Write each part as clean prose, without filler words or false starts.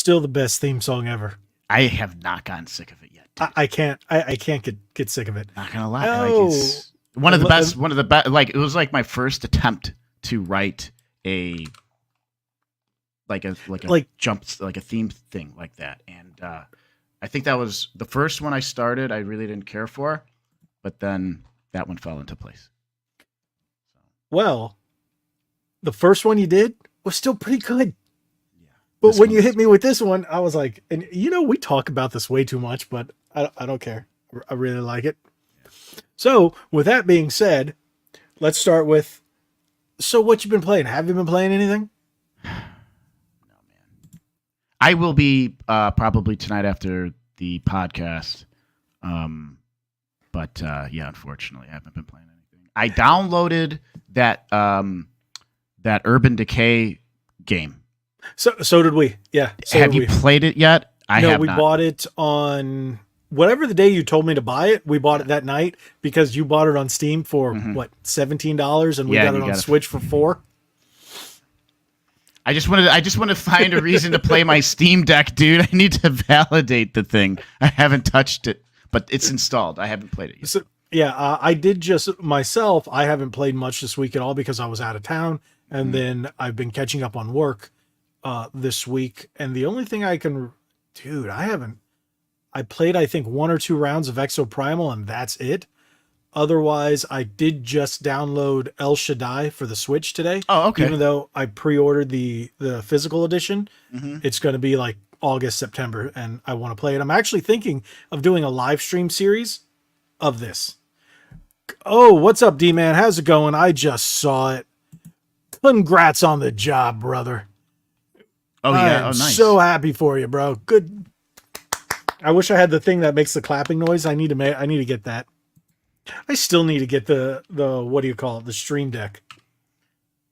still the best theme song ever. I have not gotten sick of it yet. I can't get sick of it. Not gonna lie, Oh, like it's one of the best. One of the best. Like it was like my first attempt to write a jump, like a theme thing like that, and I think that was the first one I started. I really didn't care for, but then that one fell into place. Well, the first one you did was still pretty good. Yeah, but when you hit me with this one, I was like, and we talk about this way too much, but I don't care. I really like it. Yeah. So with that being said, let's start with, so what you been playing? Have you been playing anything? No, man. I will be probably tonight after the podcast. But yeah, unfortunately, I haven't been playing anything. I downloaded that Urban Decay game. So did we. Yeah. So have you played it yet? We bought it on whatever the day you told me to buy it. We bought it that night because you bought it on Steam for what, $17, and we got it on Switch for $4. I just want to find a reason to play my Steam Deck, dude. I need to validate the thing. I haven't touched it, but it's installed. I haven't played it yet. So, yeah, I did just myself. I haven't played much this week at all because I was out of town, and then I've been catching up on work this week. And the only thing I played, I think, 1 or 2 rounds of Exoprimal, and that's it. Otherwise, I did just download El Shaddai for the Switch today. Oh, okay. Even though I pre-ordered the physical edition, it's going to be like August, September, and I want to play it. I'm actually thinking of doing a live stream series of this. Oh, what's up, D-Man? How's it going? I just saw it. Congrats on the job, brother. Oh, yeah. I'm nice. So happy for you, bro. Good. I wish I had the thing that makes the clapping noise. I need to get that. I still need to get the what do you call it? The Stream Deck.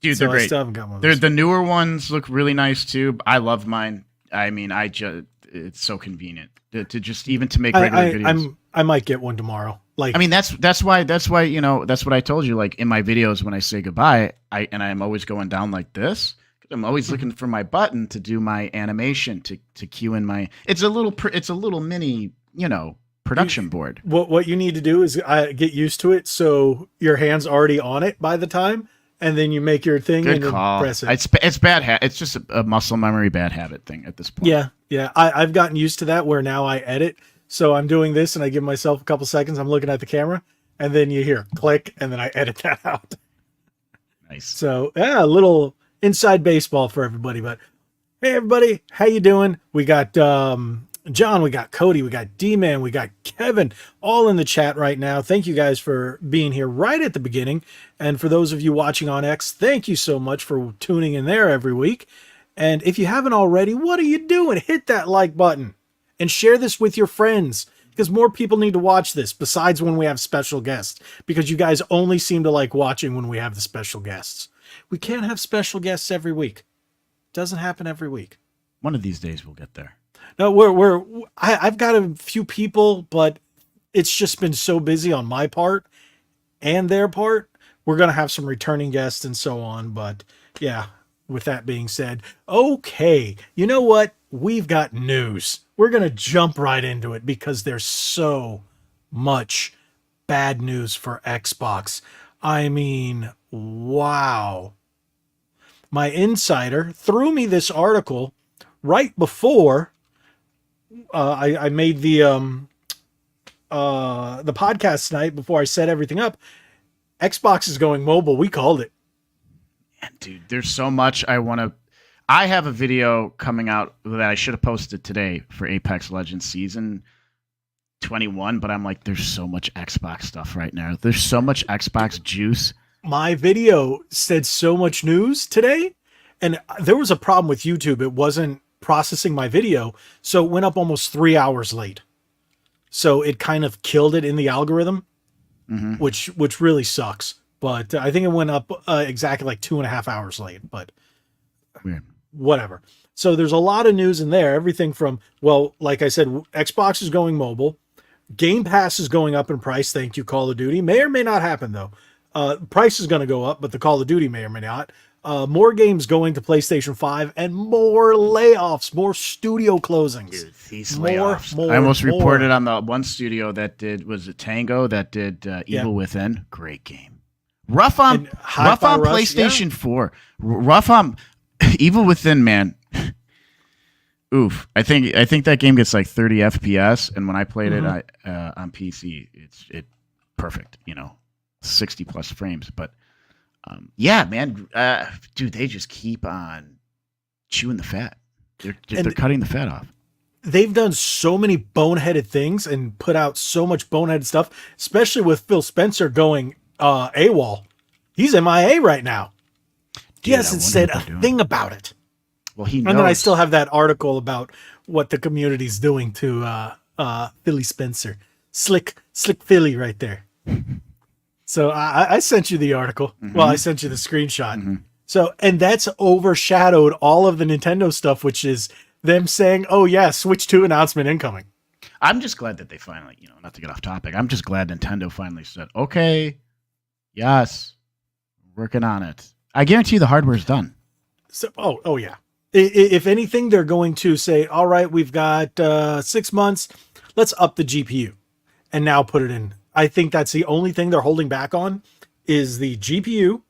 Dude, they're great. I still haven't got one of those. The newer ones look really nice too. I love mine. I mean, it's so convenient to just even to make regular videos. I might get one tomorrow. Like, I mean, that's why that's what I told you. Like in my videos when I say goodbye, I'm always going down like this. I'm always looking for my button to do my animation to cue in my. It's a little mini, production board. What you need to do is get used to it, so your hand's already on it by the time, and then you make your thing and press it. It's bad. It's just a muscle memory bad habit thing at this point. Yeah. I've gotten used to that where now I edit. So I'm doing this and I give myself a couple seconds. I'm looking at the camera, and then you hear click, and then I edit that out. Nice. So yeah, a little inside baseball for everybody. But hey, everybody, how you doing? We got John, we got Cody, we got D-Man, we got Kevin, all in the chat right now. Thank you guys for being here right at the beginning. And for those of you watching on X, thank you so much for tuning in there every week. And if you haven't already, what are you doing? Hit that like button and share this with your friends, because more people need to watch this besides when we have special guests, because you guys only seem to like watching when we have the special guests. We can't have special guests every week. Doesn't happen every week. One of these days we'll get there. No, I've got a few people, but it's just been so busy on my part and their part. We're going to have some returning guests and so on. But yeah, with that being said, okay, you know what? We've got news. We're going to jump right into it because there's so much bad news for Xbox. I mean, wow. My insider threw me this article right before I made the podcast tonight, before I set everything up. Xbox is going mobile. We called it. Yeah, dude, there's so much I have a video coming out that I should have posted today for Apex Legends Season 21, but I'm like, there's so much Xbox stuff right now. There's so much Xbox juice. My video said so much news today, and there was a problem with YouTube. It wasn't processing my video, so it went up almost 3 hours late. So it kind of killed it in the algorithm, which really sucks. But I think it went up exactly like 2.5 hours late, but weird. Whatever. So there's a lot of news in there. Everything from, well, like I said, Xbox is going mobile. Game Pass is going up in price. Thank you, Call of Duty. May or may not happen, though. Price is going to go up, but the Call of Duty may or may not. more games going to PlayStation 5, and more layoffs, more studio closings. Dude, these More, layoffs. more, I almost more. reported on the one studio that did, was it Tango, that did Evil Within? Great game. Rough on And Hi-Fi Rush, PlayStation 4. Rough on Evil Within, man. Oof. I think that game gets like 30 FPS, and when I played it on PC, it's perfect, 60 plus frames. But yeah, man, dude, they just keep on chewing the fat. They're cutting the fat off. They've done so many boneheaded things and put out so much boneheaded stuff, especially with Phil Spencer going AWOL. He's MIA right now. He Dude, hasn't said a thing about it. Well, he knows. And then I still have that article about what the community's doing to Philly Spencer. Slick Philly right there. So I sent you the article. Well, I sent you the screenshot. So, and that's overshadowed all of the Nintendo stuff, which is them saying, oh yeah, Switch 2 announcement incoming. I'm just glad that they finally, not to get off topic, I'm just glad Nintendo finally said, okay, yes, working on it. I guarantee you the hardware's done. So, oh yeah. If anything, they're going to say, all right, we've got 6 months. Let's up the GPU and now put it in. I think that's the only thing they're holding back on is the GPU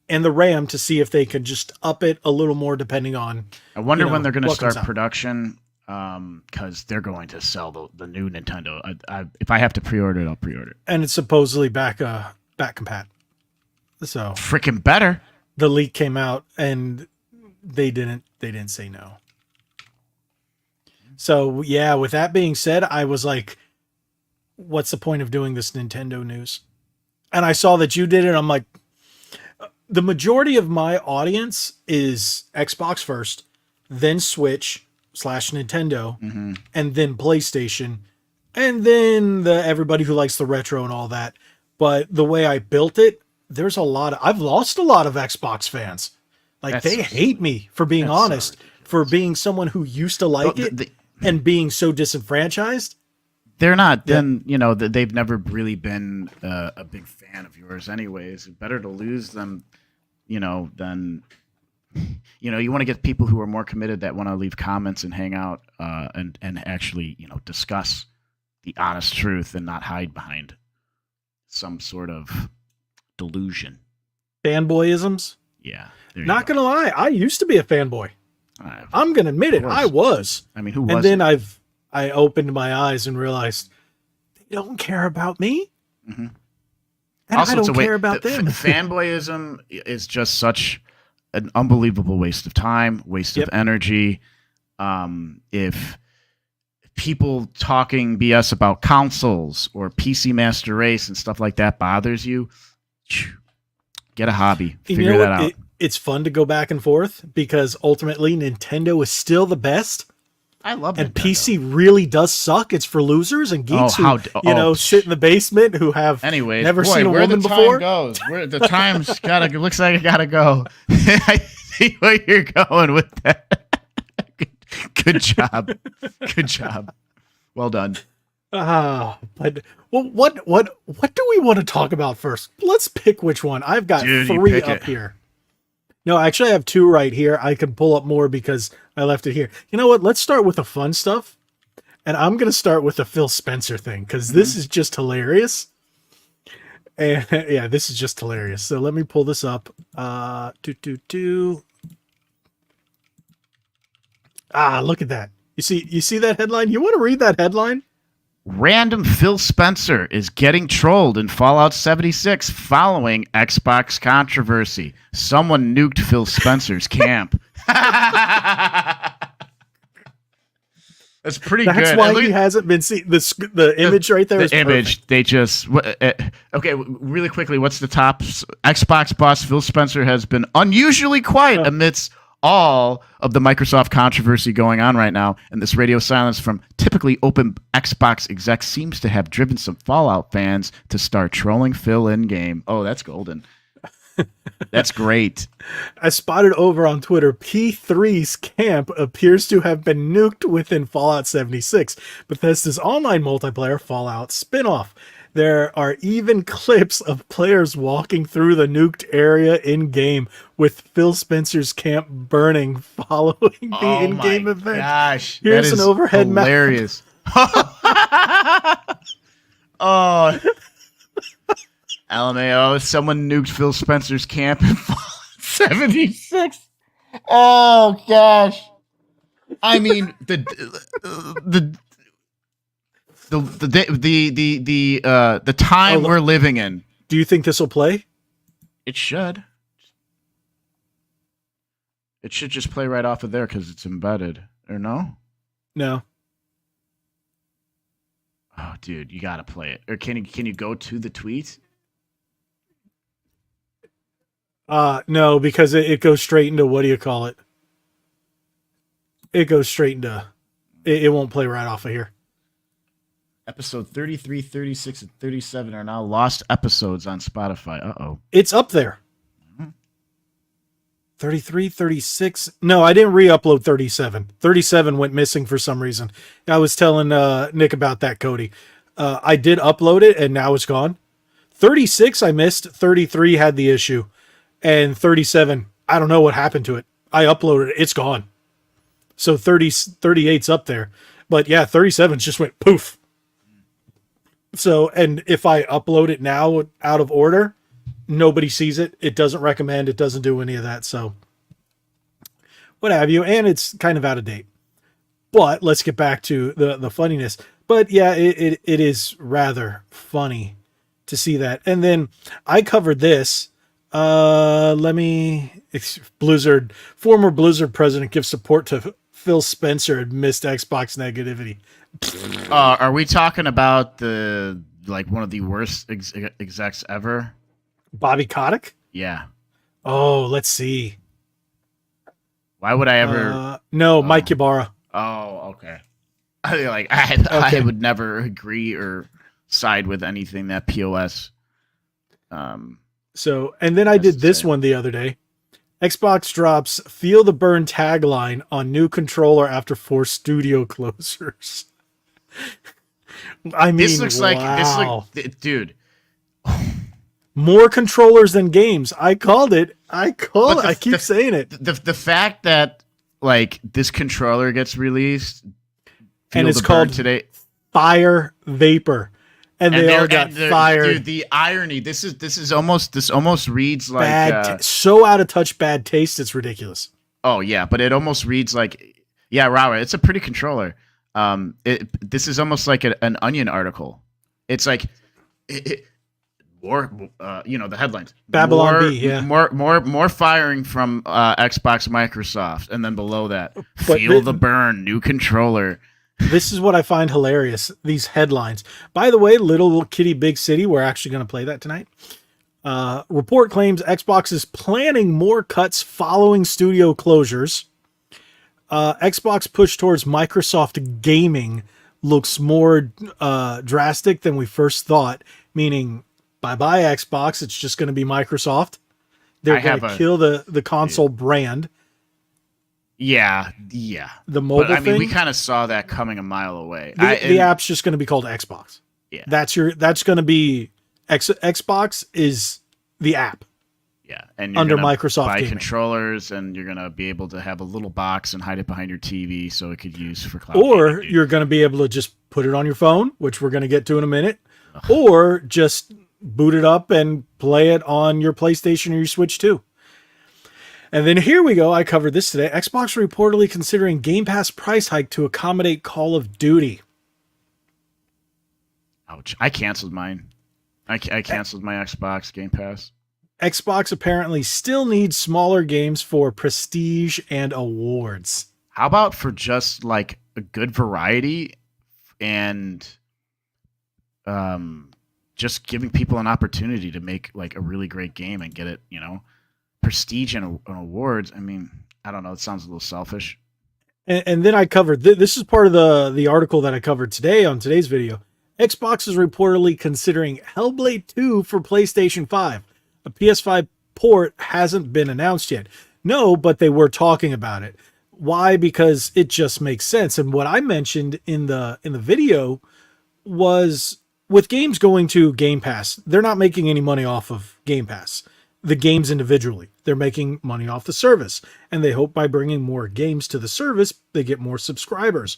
and the RAM to see if they can just up it a little more depending on. I wonder when they're going to start production, because they're going to sell the new Nintendo. If I have to pre-order it, I'll pre-order it. And it's supposedly back compat. So freaking better. The leak came out and they didn't say no. So yeah, with that being said, I was like, what's the point of doing this Nintendo news? And I saw that you did it. I'm like, the majority of my audience is Xbox first, then Switch / Nintendo, and then PlayStation, and then everybody who likes the retro and all that. But the way I built it, there's I've lost a lot of Xbox fans. Like they hate me for being honest, for being someone who used to like it and being so disenfranchised. They're not. Then they've never really been a big fan of yours, anyways. Better to lose them, than you want to get people who are more committed, that want to leave comments and hang out and actually discuss the honest truth and not hide behind some sort of delusion. Fanboyisms. Yeah. Not gonna lie, I used to be a fanboy. I'm gonna admit it. I was. I mean, who was? And then I opened my eyes and realized they don't care about me. And also, I don't care about them. Fanboyism is just such an unbelievable waste of time, waste of energy. If people talking BS about consoles or PC Master Race and stuff like that bothers you, get a hobby. Figure that out. It's fun to go back and forth because ultimately Nintendo is still the best. I love it. And Nintendo. PC really does suck. It's for losers and geeks who sit in the basement who have never seen a woman before. Goes. Where the time's looks like it gotta go. I see where you're going with that. Good job. Good job. Well done. But what do we want to talk about first? Let's pick which one. I've got 3 up here. No, actually I have 2 right here. I can pull up more because I left it here. You know what? Let's start with the fun stuff. And I'm going to start with the Phil Spencer thing because this is just hilarious. And yeah, this is just hilarious. So let me pull this up. Look at that. You see that headline? You want to read that headline? Random Phil Spencer is getting trolled in Fallout 76 following Xbox controversy. Someone nuked Phil Spencer's camp. That's pretty good. That's why he hasn't been seen. The image right there is the image. Perfect. They just okay. Really quickly, what's the top? Xbox boss Phil Spencer has been unusually quiet amidst all of the Microsoft controversy going on right now, and this radio silence from typically open Xbox execs seems to have driven some Fallout fans to start trolling Phil in game. Oh, that's golden. That's great. I spotted over on Twitter, P3's camp appears to have been nuked within Fallout 76, Bethesda's online multiplayer Fallout spinoff. There are even clips of players walking through the nuked area in game with Phil Spencer's camp burning following the Oh in-game my event. gosh. Here's an overhead map. Hilarious. Oh. LMAO, someone nuked Phil Spencer's camp in Fallout 76. Oh gosh. I mean the time we're living in. Do you think this will play? It should. It should just play right off of there because it's embedded. Or no? No. Oh, dude, you gotta play it. Or can you go to the tweet? No, because it goes straight into, what do you call it? It goes straight into, it won't play right off of here. Episode 33, 36, and 37 are now lost episodes on Spotify. Uh-oh. It's up there. 33, 36. No, I didn't re-upload 37. 37 went missing for some reason. I was telling Nick about that, Cody. I did upload it, and now it's gone. 36 I missed. 33 had the issue. And 37, I don't know what happened to it. I uploaded it. It's gone. So 38's up there. But yeah, 37 just went poof. So, and if I upload it now out of order, nobody sees it. It doesn't recommend. It doesn't do any of that. So what have you. And it's kind of out of date. But let's get back to the funniness. But yeah, it is rather funny to see that. And then I covered this. Blizzard, former Blizzard president gives support to Phil Spencer amidst Xbox negativity. Are we talking about one of the worst execs ever? Bobby Kotick? Yeah. Oh, let's see. Why would I ever? No, Mike Ybarra. Oh, okay. I would never agree or side with anything that POS. So, and then I did this one the other day. Xbox drops "Feel the Burn" tagline on new controller after 4 studio closures. I mean, this looks wow. Dude. More controllers than games. I called it. I keep saying it. The fact that this controller gets released, and it's called today Fire Vapor, and they all got fired. Dude, the irony. This almost reads like so out of touch, bad taste. It's ridiculous. Oh yeah, but it almost reads like, yeah, wow, it's a pretty controller. This is almost like an Onion article. It's like. Or the headlines. Babylon B, yeah. More firing from Xbox, Microsoft, and then below that, feel the burn, new controller. This is what I find hilarious. These headlines. By the way, Little Kitty, Big City. We're actually going to play that tonight. Report claims Xbox is planning more cuts following studio closures. Xbox push towards Microsoft gaming looks more drastic than we first thought. Meaning. Bye-bye Xbox. It's just going to be Microsoft. They're going to kill the console brand. Yeah. The mobile thing. I mean, we kind of saw that coming a mile away. The app's just going to be called Xbox. Yeah. That's going to be Xbox is the app. Yeah. And you're under Microsoft buy gaming. Controllers, and you're going to be able to have a little box and hide it behind your TV so it could use for cloud. Or you're going to be able to just put it on your phone, which we're going to get to in a minute. Or just boot it up and play it on your PlayStation or your Switch too. And then here we go. I covered this today. Xbox reportedly considering Game Pass price hike to accommodate Call of Duty. Ouch. I canceled mine. I canceled my Xbox Game Pass. Xbox apparently still needs smaller games for prestige and awards. How about for just like a good variety and just giving people an opportunity to make like a really great game and get it, prestige and awards. I mean, I don't know. It sounds a little selfish. And then I covered, this is part of the article that I covered today on today's video. Xbox is reportedly considering Hellblade 2 for PlayStation 5. A PS5 port hasn't been announced yet. No, but they were talking about it. Why? Because it just makes sense. And what I mentioned in the video was with games going to Game Pass, they're not making any money off of Game Pass. The games individually, they're making money off the service, and they hope by bringing more games to the service, they get more subscribers.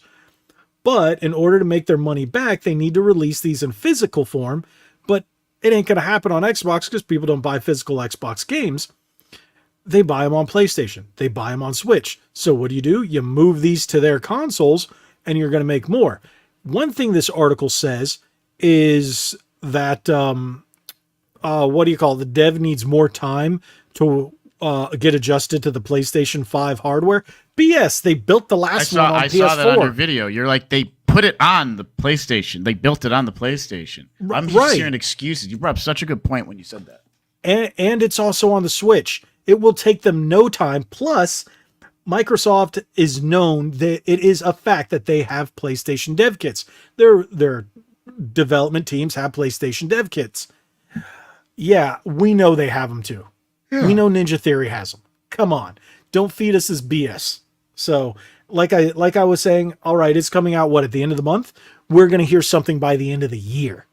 But in order to make their money back, they need to release these in physical form, but it ain't going to happen on Xbox because people don't buy physical Xbox games. They buy them on PlayStation. They buy them on Switch. So what do? You move these to their consoles and you're going to make more. One thing this article says is that, the dev needs more time to get adjusted to the PlayStation 5 hardware. BS, they built the last one on PS4. I saw that on your video. You're like, they put it on the PlayStation. They built it on the PlayStation. I'm just hearing excuses. You brought up such a good point when you said that. And it's also on the Switch. It will take them no time. Plus, Microsoft is known that it is a fact that they have PlayStation dev kits. Their development teams have PlayStation dev kits. Yeah, we know they have them too. Yeah. We know Ninja Theory has them. Come on. Don't feed us this BS. So, like I was saying, all right, it's coming out, at the end of the month? We're going to hear something by the end of the year.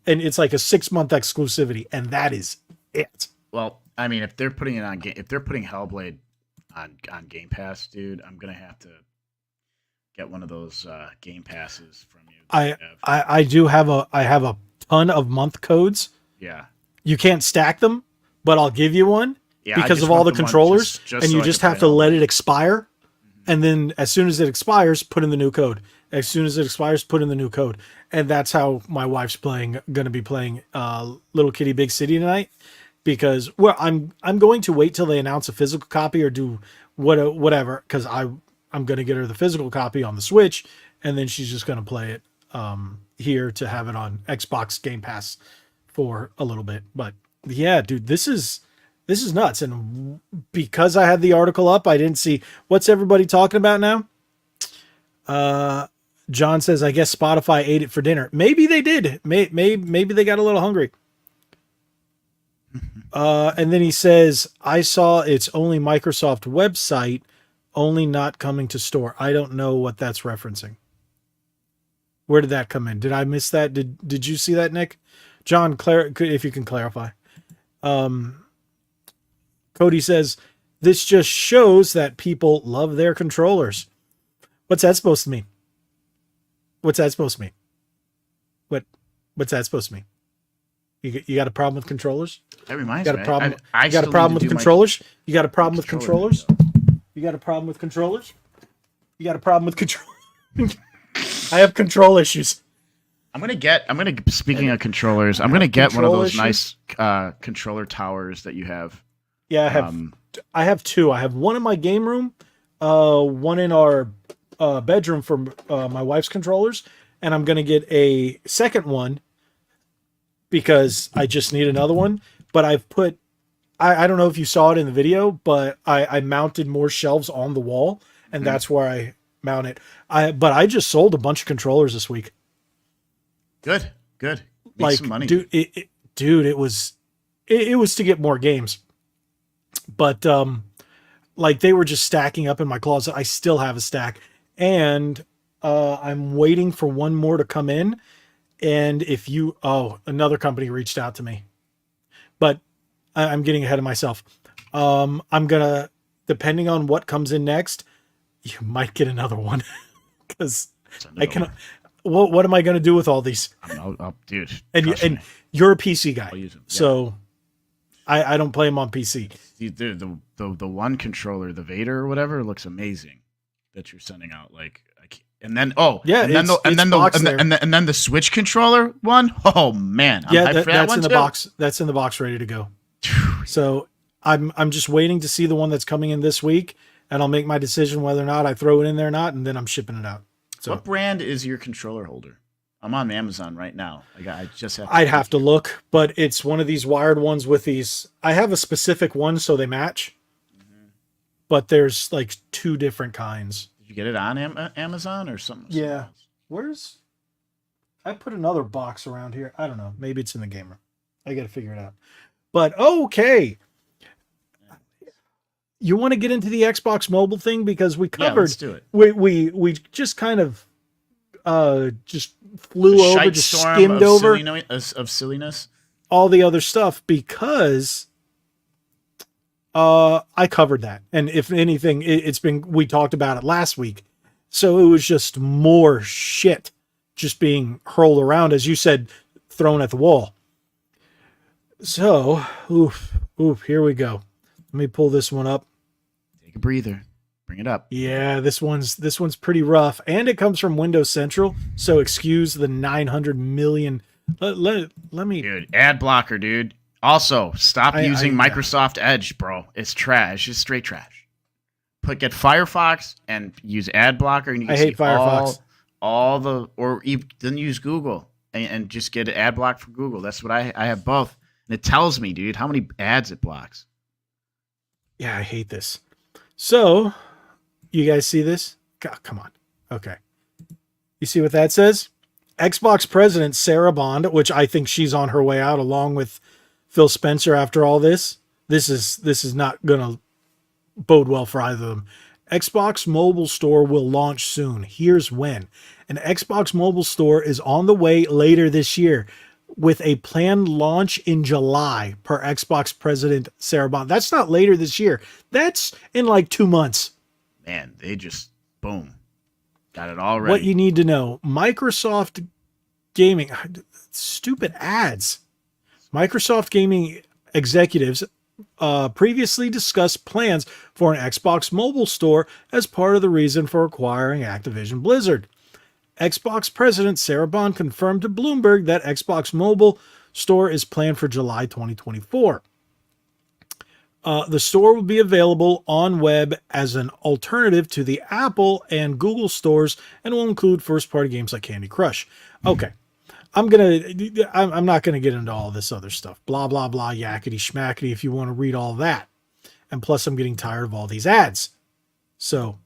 And it's like a 6-month exclusivity, and that is it. Well, I mean, if they're putting it on if they're putting Hellblade on Game Pass, dude, I'm going to have to get one of those Game Passes from you. I do have a ton of month codes. Yeah. You can't stack them, but I'll give you one because of all the controllers, and you just have to let it expire. And then as soon as it expires, put in the new code. As soon as it expires, put in the new code. And that's how my wife's going to be playing Little Kitty Big City tonight. Because I'm going to wait till they announce a physical copy or do whatever. Because I'm going to get her the physical copy on the Switch, and then she's just going to play it here to have it on Xbox Game Pass for a little bit. But yeah, dude, this is nuts. And because I had the article up, I didn't see what's everybody talking about now. John says, I guess Spotify ate it for dinner. Maybe they did. Maybe they got a little hungry. And then he says, I saw it's only Microsoft website, only not coming to store. I don't know what that's referencing. Where did that come in? Did I miss that? Did you see that, Nick? John, if you can clarify. Cody says, this just shows that people love their controllers. What's that supposed to mean? What's that supposed to mean? What's that supposed to mean? You got a problem with controllers? That reminds me. You got a problem with controllers? You got a problem with controllers? You got a problem with controllers? You got a problem with controllers? I have control issues. Speaking of controllers, I'm going to get one of those nice controller towers that you have. Yeah, I have two. I have one in my game room, one in our bedroom for my wife's controllers, and I'm going to get a second one because I just need another one. But I've put, I don't know if you saw it in the video, but I mounted more shelves on the wall, and that's where I mount it. But I just sold a bunch of controllers this week. Good. Make some money. Dude, it was to get more games. But they were just stacking up in my closet. I still have a stack, and I'm waiting for one more to come in. And another company reached out to me, but I'm getting ahead of myself. I'm gonna, depending on what comes in next, you might get another one because I can. What am I going to do with all these? Dude. And you're a PC guy, I'll use them. Yeah. So I don't play them on PC. The one controller, the Vader or whatever, looks amazing that you're sending out. And then the Switch controller one. Oh man, that's in the box. That's in the box, ready to go. So I'm just waiting to see the one that's coming in this week, and I'll make my decision whether or not I throw it in there or not, and then I'm shipping it out. So, what brand is your controller holder? I'm on Amazon right now. I just have. I'd have to look, but it's one of these wired ones with these. I have a specific one so they match, but there's like two different kinds. Did you get it on Amazon or something? Yeah. I put another box around here. I don't know. Maybe it's in the game room. I got to figure it out. But okay. You want to get into the Xbox mobile thing because we covered. Yeah, let's do it. We just kind of just flew over, Shite just storm skimmed over of silliness. all the other stuff because I covered that. And if anything, we talked about it last week. So it was just more shit just being hurled around, as you said, thrown at the wall. So, here we go. Let me pull this one up. Take a breather. Bring it up. Yeah, this one's pretty rough, and it comes from Windows Central. So excuse the 900 million. Let me. Dude, ad blocker, dude. Also, stop using Microsoft Edge, bro. It's trash. It's straight trash. Get Firefox and use ad blocker, and you can hate Firefox. Then use Google and just get an ad block for Google. That's what I have both, and it tells me, dude, how many ads it blocks. Yeah, I hate this. So, you guys see this? God, come on. Okay. You see what that says? Xbox president Sarah Bond, which I think she's on her way out along with Phil Spencer after all this. This is not going to bode well for either of them. Xbox Mobile Store will launch soon. Here's when. An Xbox Mobile Store is on the way later this year with a planned launch in July per Xbox president Sarah Bond. That's not later this year. That's in like 2 months. Man, they just, boom, got it all ready. What you need to know, Microsoft Gaming, stupid ads. Microsoft Gaming executives previously discussed plans for an Xbox Mobile Store as part of the reason for acquiring Activision Blizzard. Xbox president Sarah Bond confirmed to Bloomberg that Xbox Mobile Store is planned for July 2024. The store will be available on web as an alternative to the Apple and Google stores and will include first-party games like Candy Crush. Okay. I'm not gonna get into all this other stuff. Blah blah blah, yakety schmackety. If you want to read all that, and plus I'm getting tired of all these ads. So,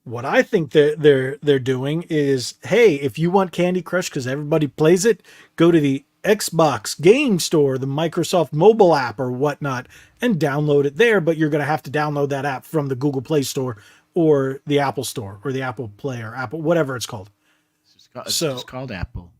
what I think they're doing is, hey, if you want Candy Crush because everybody plays it, go to the Xbox Game Store, the Microsoft mobile app or whatnot, and download it there. But you're gonna have to download that app from the Google Play Store or the Apple Store or the Apple Play or Apple, whatever it's called. It's just called Apple.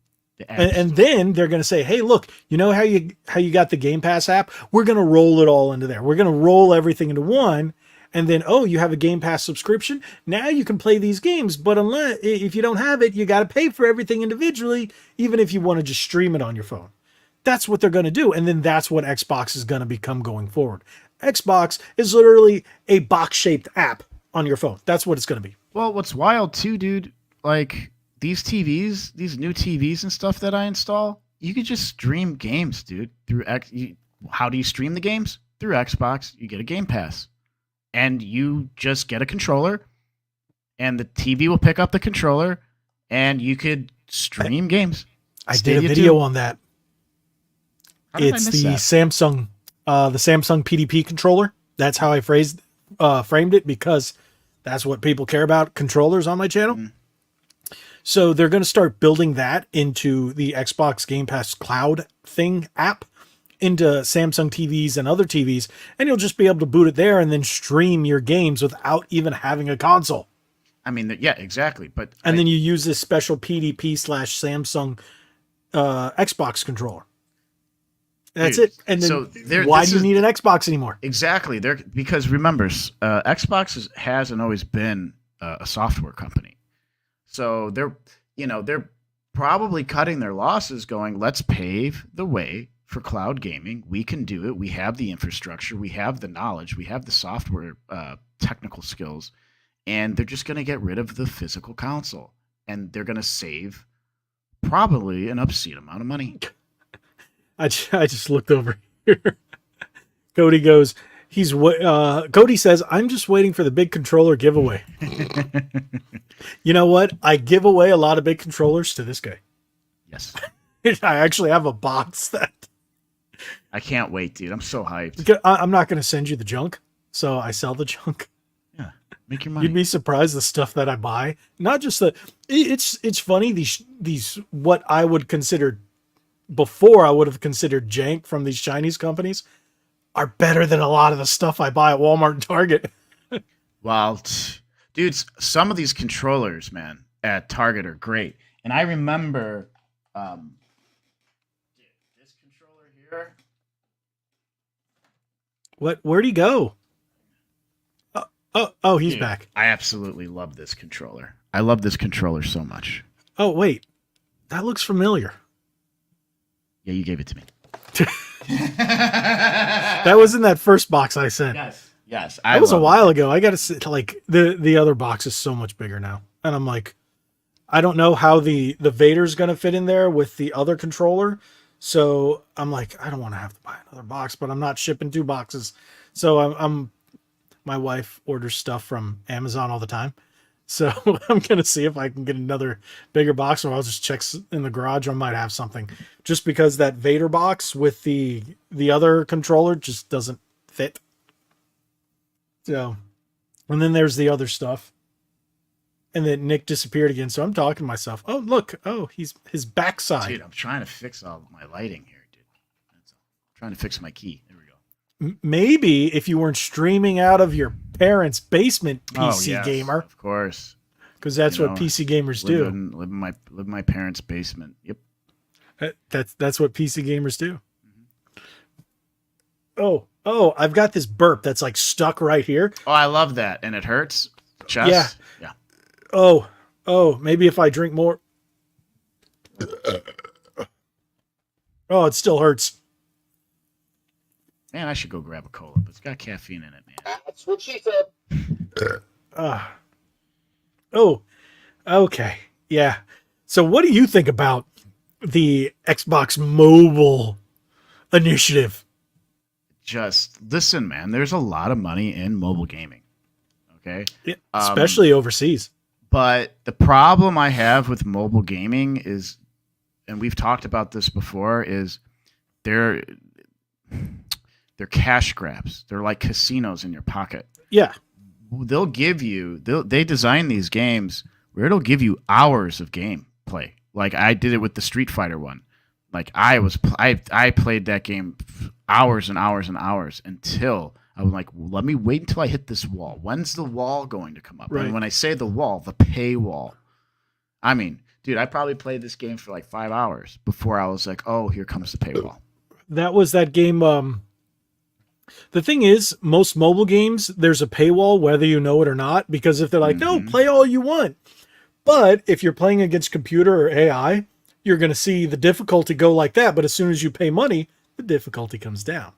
And then they're going to say, hey, look, you know how you got the Game Pass app? We're going to roll it all into there. We're going to roll everything into one. And then, oh, you have a Game Pass subscription. Now you can play these games. But if you don't have it, you got to pay for everything individually, even if you want to just stream it on your phone. That's what they're going to do. And then that's what Xbox is going to become going forward. Xbox is literally a box-shaped app on your phone. That's what it's going to be. Well, what's wild too, dude, like these TVs, these new TVs and stuff that I install, you could just stream games, dude, through how do you stream the games? Through Xbox. You get a Game Pass. And you just get a controller, and the TV will pick up the controller, and you could stream games. I did a video on that. It's the Samsung PDP controller. That's how I framed it, because that's what people care about, controllers on my channel. Mm. So they're going to start building that into the Xbox Game Pass Cloud thing app into Samsung TVs and other TVs, and you'll just be able to boot it there and then stream your games without even having a console. I mean, yeah, exactly. But then you use this special PDP/Samsung Xbox controller. That's it. And then why do you need an Xbox anymore? Exactly. Because remember, Xbox hasn't always been a software company. So they're probably cutting their losses, going, let's pave the way for cloud gaming. We can do it. We have the infrastructure. We have the knowledge. We have the software technical skills. And they're just going to get rid of the physical console. And they're going to save probably an obscene amount of money. I just looked over here. Cody goes, Cody says, I'm just waiting for the big controller giveaway. You know what? I give away a lot of big controllers to this guy. Yes. I actually have a box that. I can't wait, dude. I'm so hyped. I'm not going to send you the junk, so I sell the junk. Yeah, make your money. You'd be surprised the stuff that I buy. Not just it's funny, these what I would consider before I would have considered jank from these Chinese companies are better than a lot of the stuff I buy at Walmart and Target. Well, dude, some of these controllers, man, at Target are great. And I remember this controller here. Where'd he go? Oh, he's Dude, back. I absolutely love this controller. I love this controller so much. Oh, wait. That looks familiar. Yeah, you gave it to me. That was in that first box I sent. Yes. That was a while ago. I got to say, like, the other box is so much bigger now. And I'm like, I don't know how the Vader's going to fit in there with the other controller. So I'm like, I don't want to have to buy another box, but I'm not shipping 2 boxes. So I'm my wife orders stuff from Amazon all the time. So I'm going to see if I can get another bigger box, or I'll just check in the garage. I might have something, just because that Vader box with the other controller just doesn't fit. So, and then there's the other stuff. And then Nick disappeared again. So I'm talking to myself. Oh, look. Oh, he's his backside. Dude, I'm trying to fix all my lighting here, dude. That's all. I'm trying to fix my key. There we go. Maybe if you weren't streaming out of your parents' basement, PC yes, gamer. Of course. Because that's what PC gamers do. Live in my parents' basement. Yep. That's what PC gamers do. Mm-hmm. Oh, I've got this burp that's like stuck right here. Oh, I love that. And it hurts? Chest? Yeah. Oh, maybe if I drink more. Oh, it still hurts. Man, I should go grab a cola, but it's got caffeine in it, man. That's what she said. Oh, okay. Yeah. So what do you think about the Xbox Mobile initiative? Just listen, man, there's a lot of money in mobile gaming. Okay? Yeah, especially overseas. But the problem I have with mobile gaming is, and we've talked about this before, is they're cash grabs. They're like casinos in your pocket. Yeah. They design these games where it'll give you hours of gameplay. Like I did it with the Street Fighter one. Like I played that game hours and hours and hours until I was like, well, let me wait until I hit this wall. When's the wall going to come up? Right. And when I say the wall, the paywall. I mean, dude, I probably played this game for like 5 hours before I was like, oh, here comes the paywall. That was that game. The thing is, most mobile games, there's a paywall, whether you know it or not, because if they're like, no, play all you want. But if you're playing against computer or AI, you're going to see the difficulty go like that. But as soon as you pay money, the difficulty comes down.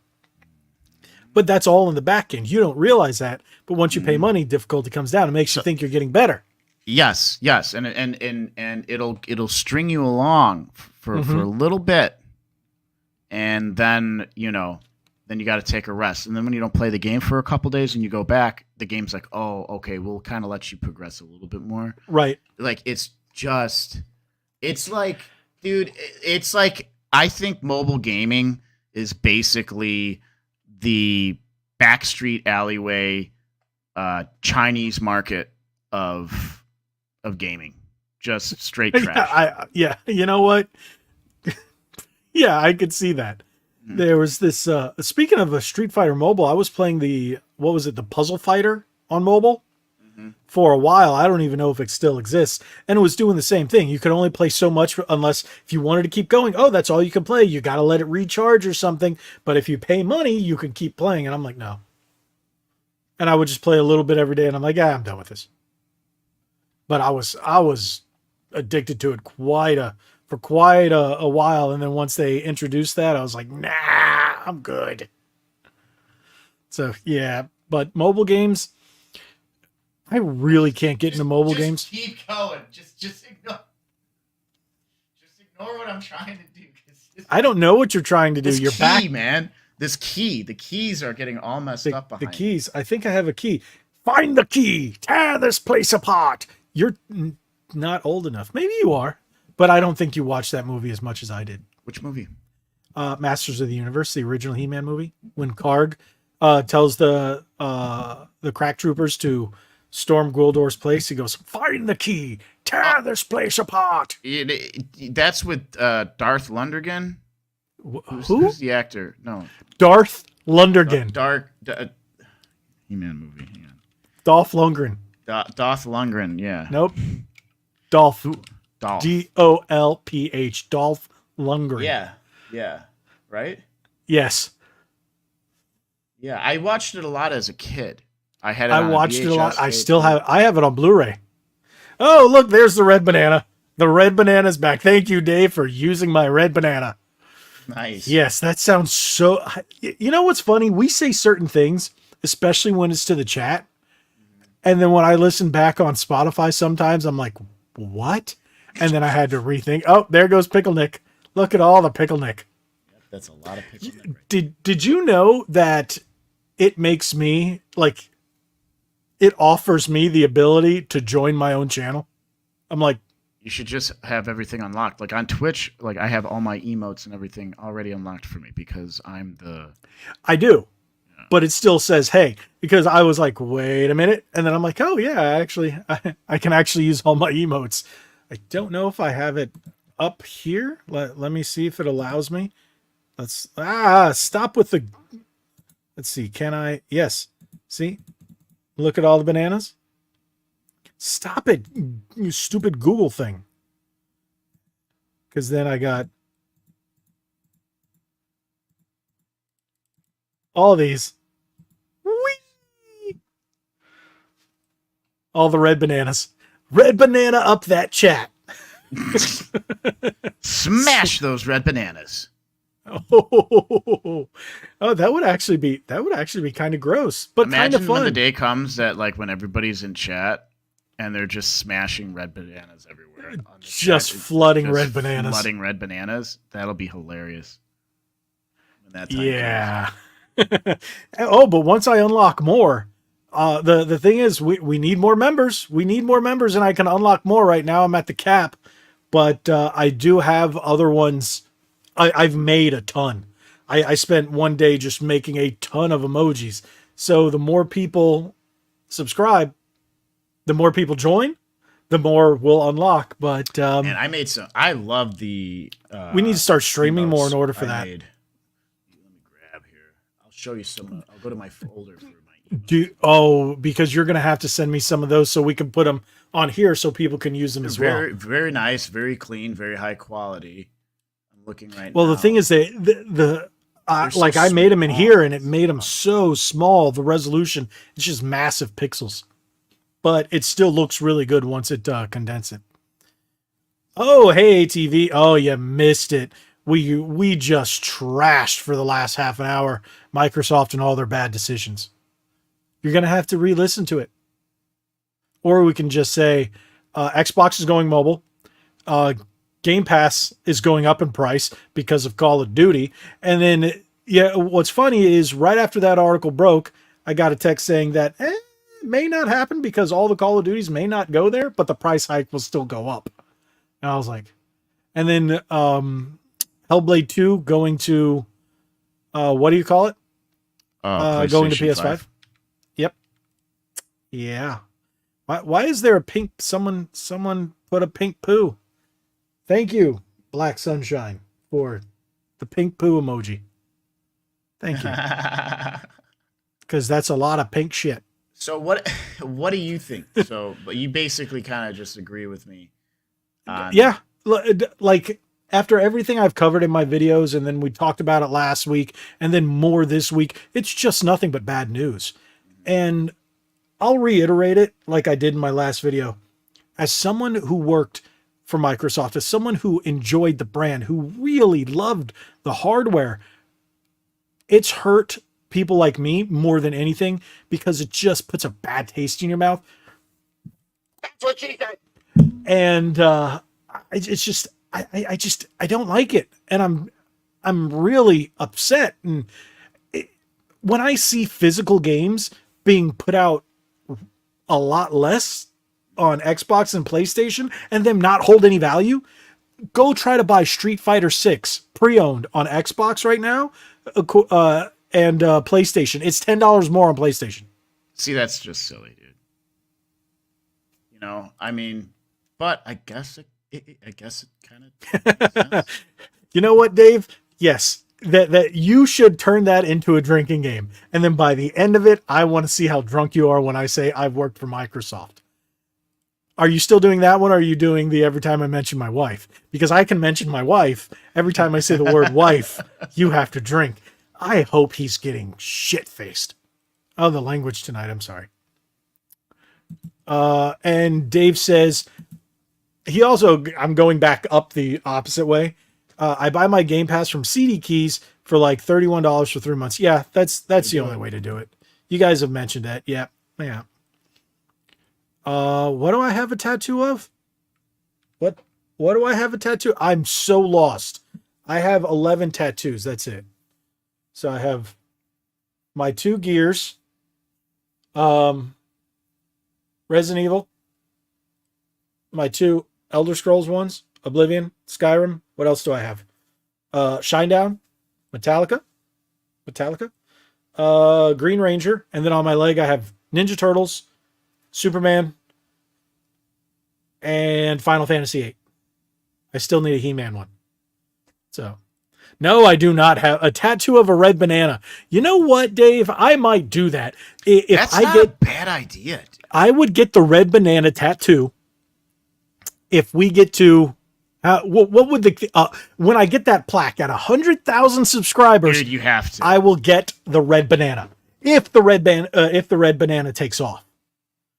But that's all in the back end. You don't realize that. But once you pay money, difficulty comes down. It makes you think you're getting better. Yes. And it'll string you along for a little bit. And then, then you got to take a rest. And then when you don't play the game for a couple days and you go back, the game's like, oh, okay, we'll kind of let you progress a little bit more. Right. Like, dude, it's like, I think mobile gaming is basically the backstreet alleyway Chinese market of gaming. Just straight trash. Yeah, you know what? Yeah, I could see that. There was this, speaking of a Street Fighter Mobile, I was playing the Puzzle Fighter on mobile for a while. I don't even know if it still exists. And it was doing the same thing. You could only play so much unless if you wanted to keep going, oh, that's all you can play. You got to let it recharge or something. But if you pay money, you can keep playing. And I'm like, no. And I would just play a little bit every day. And I'm like, I'm done with this. But I was addicted to it for quite a while. And then once they introduced that, I was like, nah, I'm good. So, yeah. But mobile games, I really can't get into mobile games. Keep going. Just ignore what I'm trying to do. I don't know what you're trying to do. You're back, man. The keys are getting all messed up behind the keys. I think I have a key. Find the key. Tear this place apart. You're not old enough. Maybe you are. But I don't think you watched that movie as much as I did. Which movie? Masters of the Universe, the original He-Man movie. When Karg tells the crack troopers to storm Gwildor's place, he goes, find the key. Tear this place apart. That's with Darth Lundgren. Who's the actor? No. Darth Lundgren. He-Man movie. Hang on. Dolph Lundgren. Dolph Lundgren, yeah. Nope. Dolph. Dolph. Dolph. Dolph Lundgren. Yeah. Right? Yes. Yeah, I watched it a lot as a kid. I had it I on watched a it a lot. VHS I tape. still have I have it on Blu-ray. Oh, look, there's the red banana. The red banana's back. Thank you, Dave, for using my red banana. Nice. Yes, that sounds so. You know what's funny? We say certain things, especially when it's to the chat. And then when I listen back on Spotify, sometimes I'm like, what? And then I had to rethink. Oh, there goes Pickle Nick. Look at all the Pickle Nick. Yep, that's a lot of Pickle Nick. Right Did you know that it makes me, like, it offers me the ability to join my own channel? I'm like, you should just have everything unlocked. Like on Twitch, like I have all my emotes and everything already unlocked for me because I'm the... I do. But it still says, hey, because I was like, wait a minute. And then I'm like, oh, yeah, I can actually use all my emotes. I don't know if I have it up here. Let me see if it allows me. Stop with the... Let's see. Can I? Yes. See? Look at all the bananas. Stop it, you stupid Google thing. Because then I got all these. Whee! All the red bananas. Red banana up that chat. Smash those red bananas. Oh, that would actually be kind of gross, but kind of Imagine fun. when the day comes that like when everybody's in chat and they're just smashing red bananas everywhere. On the Just chat. flooding Just red bananas. Flooding red bananas. That'll be hilarious. When that time Yeah. Oh, but once I unlock more, the thing is we need more members. We need more members, and I can unlock more right now. I'm at the cap, but I do have other ones. I've made a ton. I spent one day just making a ton of emojis. So the more people subscribe, the more people join, the more we'll unlock. But and I made some. I love the. We need to start streaming more in order for I that. made. Let me grab here. I'll show you some. I'll go to my folder for my. Because you're gonna have to send me some of those so we can put them on here so people can use them as well. Very nice, very clean, very high quality. I'm looking right now. Well, the thing is that like I made them in here and it made them so small. The resolution, it's just massive pixels, but it still looks really good once it condenses it. Oh, hey, ATV. Oh, you missed it. We just trashed for the last half an hour Microsoft and all their bad decisions. You're going to have to re-listen to it. Or we can just say Xbox is going mobile. Game Pass is going up in price because of Call of Duty. And then, yeah, what's funny is right after that article broke, I got a text saying that it may not happen because all the Call of Duties may not go there, but the price hike will still go up. And I was like, and then Hellblade 2 going to, what do you call it? Going to PS5. 5. Yep. Yeah. Why is there a pink, someone put a pink poo? Thank you, Black Sunshine, for the pink poo emoji. Thank you. Because that's a lot of pink shit. So what do you think? So, but you basically kind of just agree with me. Yeah. Like, after everything I've covered in my videos, and then we talked about it last week, and then more this week, it's just nothing but bad news. And I'll reiterate it like I did in my last video. As someone who worked for Microsoft, as someone who enjoyed the brand, who really loved the hardware, it's hurt people like me more than anything because it just puts a bad taste in your mouth. That's what she said. And it's just I don't like it, and I'm really upset. And when I see physical games being put out a lot less on Xbox and PlayStation and them not hold any value, go try to buy Street Fighter 6 pre-owned on Xbox right now and PlayStation. It's $10 more on PlayStation. See, that's just silly, dude. You know, I mean, but I guess it kind of makes sense. You know what, Dave? Yes, that you should turn that into a drinking game. And then by the end of it, I want to see how drunk you are when I say I've worked for Microsoft. Are you still doing that one? Or are you doing the every time I mention my wife? Because I can mention my wife every time I say the word wife, you have to drink. I hope he's getting shit-faced. Oh, the language tonight. I'm sorry. And Dave says, he also, I'm going back up the opposite way. I buy my Game Pass from CD Keys for like $31 for 3 months. Yeah, that's the only way to do it. You guys have mentioned that. Yeah. Yeah. What do I have a tattoo of? What do I have a tattoo? I'm so lost. I have 11 tattoos. That's it. So I have my 2 Gears, Resident Evil, my 2 Elder Scrolls ones, Oblivion, Skyrim. What else do I have? Shinedown, Metallica, Green Ranger, and then on my leg I have Ninja Turtles, Superman, and Final Fantasy VIII. I still need a He-Man one. So, no, I do not have a tattoo of a red banana. You know what, Dave? I might do that. That's not a bad idea. Dude. I would get the red banana tattoo if we get to what would the when I get that plaque at 100,000 subscribers, dude, you have to. I will get the red banana if the red banana takes off.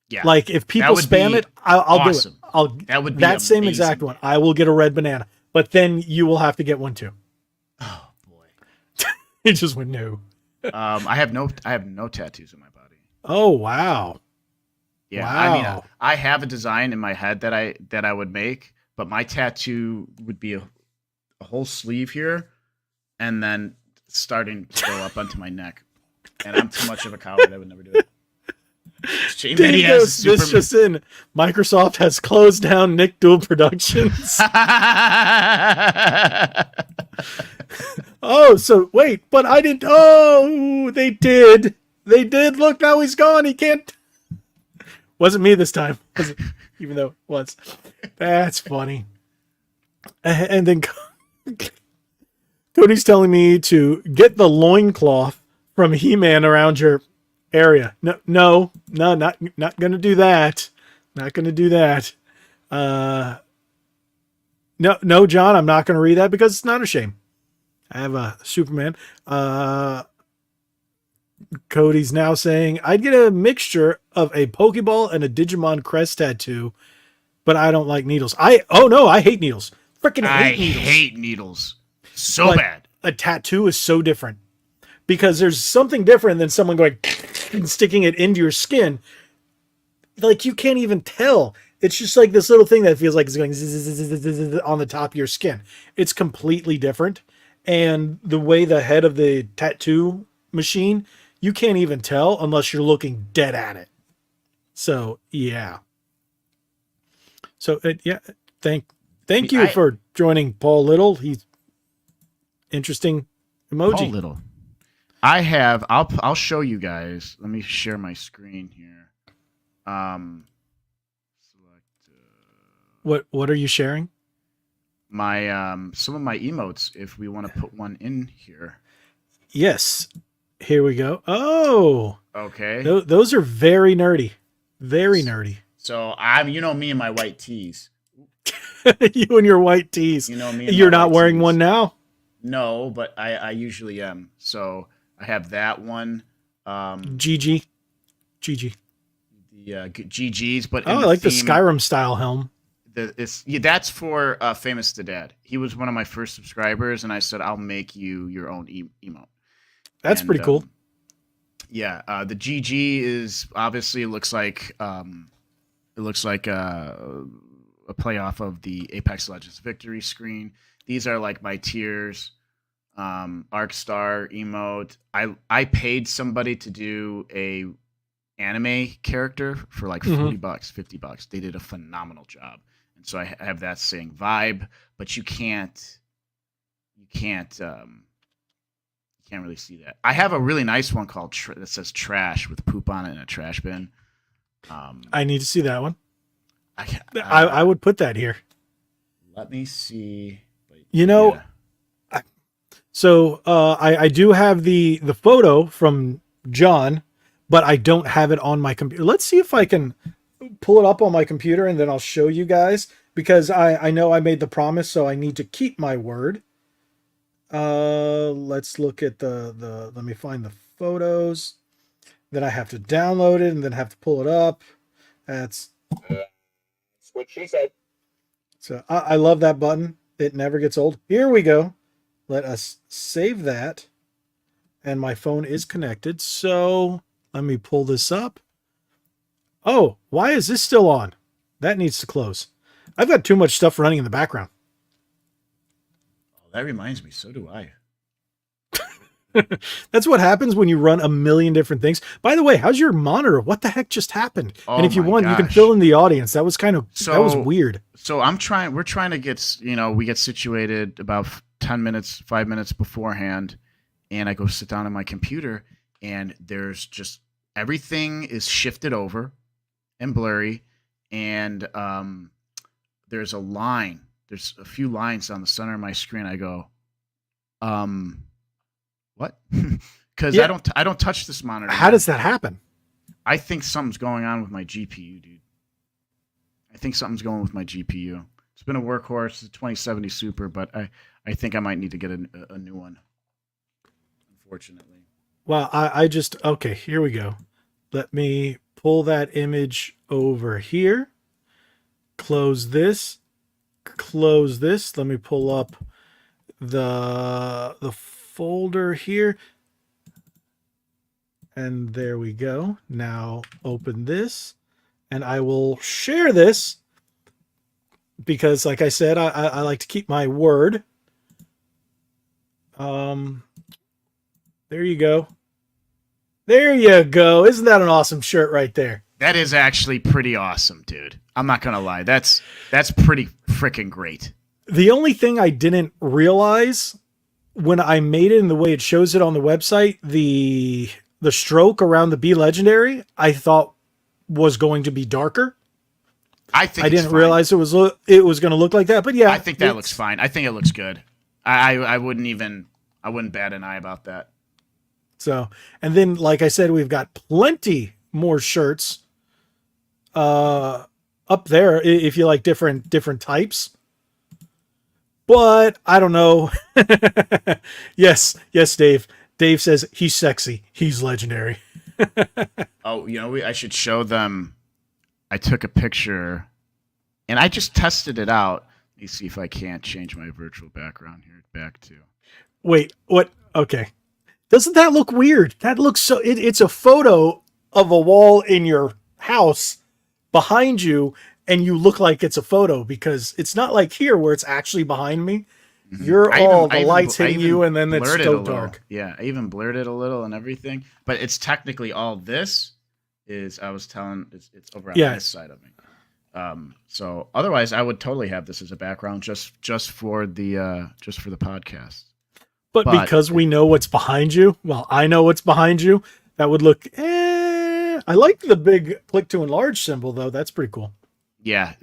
Yeah, like if people spam it, I'll awesome. do it. That would be that same exact one. I will get a red banana, but then you will have to get one too. Oh boy, it just went no. I have no tattoos on my body. Oh wow. Yeah, wow. I mean, I have a design in my head that I would make, but my tattoo would be a whole sleeve here, and then starting to go up onto my neck. And I'm too much of a coward. I would never do it. This just in. Microsoft has closed down Nick Dual Productions. Oh, so wait, but I didn't. Oh, they did. They did. Look, now he's gone. He can't. Wasn't me this time, even though it was. That's funny. And then Cody's telling me to get the loincloth from He-Man around your area. No, not gonna do that. Not gonna do that. No, John, I'm not gonna read that because it's not a shame. I have a Superman. Cody's now saying I'd get a mixture of a Pokeball and a Digimon crest tattoo, but I don't like needles. I hate needles. Freaking hate needles. I hate needles so bad. A tattoo is so different because there's something different than someone going and sticking it into your skin. Like you can't even tell. It's just like this little thing that feels like it's going on the top of your skin. It's completely different. And the way the head of the tattoo machine, you can't even tell unless you're looking dead at it. So, yeah. So, thank you for joining Paul Little. He's interesting emoji. Paul Little. I'll show you guys. Let me share my screen here. What are you sharing? My some of my emotes, if we want to put one in here. Yes. Here we go. Oh. Okay. Those are very nerdy. Very nerdy. So me and my white tees. You and your white tees. You know me. You're not wearing one now? No, but I usually am. So I have that one. GG. The GGs, but I like the Skyrim style helm. That's for Famous to Dad. He was one of my first subscribers, and I said I'll make you your own emote. That's pretty cool. Yeah, the GG is obviously looks like a playoff of the Apex Legends Victory screen. These are like my tiers. Arcstar emote. I paid somebody to do a anime character for like $40, $50. They did a phenomenal job. And so I have that saying vibe, but you can't really see that. I have a really nice one called that says trash with poop on it in a trash bin. I need to see that one. I would put that here. Let me see. So I do have the photo from John, but I don't have it on my computer. Let's see if I can pull it up on my computer and then I'll show you guys because I know I made the promise, so I need to keep my word. Let's look at let me find the photos. Then I have to download it and then have to pull it up. That's what she said. So I love that button. It never gets old. Here we go. Let us save that. And my phone is connected. So let me pull this up. Oh, why is this still on? That needs to close. I've got too much stuff running in the background. Oh, that reminds me. So do I. That's what happens when you run a million different things. By the way, how's your monitor? What the heck just happened? Oh, and if you want, gosh. you can fill in the audience. That was that was weird. So we're trying to get, we get situated about 5 minutes beforehand. And I go sit down on my computer and there's just, everything is shifted over and blurry. And there's there's a few lines on the center of my screen. I go, what? Because Yeah. I don't touch this monitor. How does that happen? I think something's going on with my GPU, dude. I think something's going with my GPU. It's been a workhorse, it's a 2070 Super, but I think I might need to get a new one. Unfortunately. Well, okay, here we go. Let me pull that image over here. Close this. Close this. Let me pull up the folder here. And there we go. Now open this. And I will share this because, like I said, I like to keep my word. There you go. There you go. Isn't that an awesome shirt right there? That is actually pretty awesome, dude. I'm not gonna lie. That's pretty freaking great. The only thing I didn't realize when I made it and the way it shows it on the website, the stroke around the B Legendary, I thought was going to be darker. I didn't realize it was going to look like that, but yeah, I think that looks fine. I think it looks good. I wouldn't bat an eye about that. So, and then like I said, we've got plenty more shirts up there if you like different types. But I don't know. Yes, Dave. Dave says he's sexy. He's legendary. Oh, I should show them. I took a picture, and I just tested it out. Let me see if I can't change my virtual background here back to. Wait, what? Okay. Doesn't that look weird? That looks so... It's a photo of a wall in your house behind you, and you look like it's a photo because it's not like here where it's actually behind me. Mm-hmm. The lights hitting you, and then it's so dark. Yeah, I even blurred it a little and everything. But it's technically all this is, I was telling, it's over on this side of me. So otherwise, I would totally have this as a background just for the podcast. But because we know what's behind you, well, I know what's behind you, that would look, I like the big click to enlarge symbol, though. That's pretty cool. Yeah.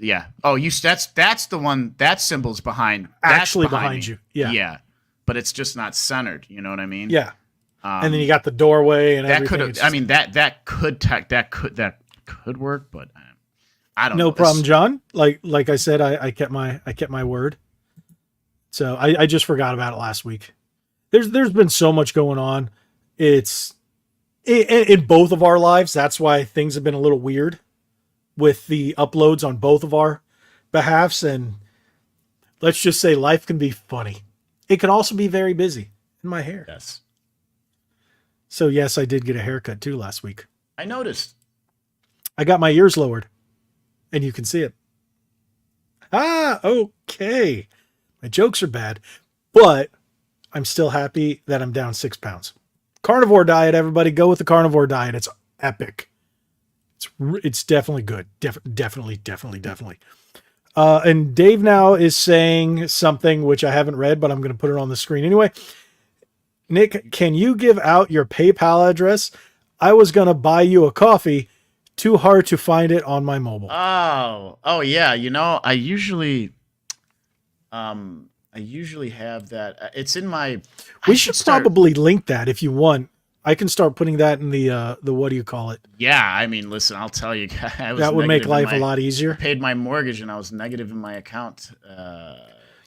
Oh, that's the one, that symbol's behind. Actually behind you. Yeah. Yeah. But it's just not centered. You know what I mean? Yeah. And then you got the doorway and that everything. That could work, but I don't know. No problem, John. Like I said, I kept my word. So I just forgot about it last week. There's been so much going on. It's in both of our lives. That's why things have been a little weird with the uploads on both of our behalfs. And let's just say life can be funny. It can also be very busy. In my hair. Yes. So yes, I did get a haircut too last week. I noticed. I got my ears lowered. And you can see it. Okay. My jokes are bad. But I'm still happy that I'm down 6 pounds. Carnivore diet, everybody. Go with the carnivore diet. It's epic. It's definitely good. Definitely. And Dave now is saying something which I haven't read, but I'm going to put it on the screen anyway. Nick, can you give out your PayPal address? I was going to buy you a coffee. Too hard to find it on my mobile. Oh yeah. I usually have that. It's in my. We should probably link that if you want. I can start putting that in the what do you call it? Yeah, I mean, listen, I'll tell you, I was That would make negative in life a my- lot I easier. paid my mortgage and I was negative in my account. You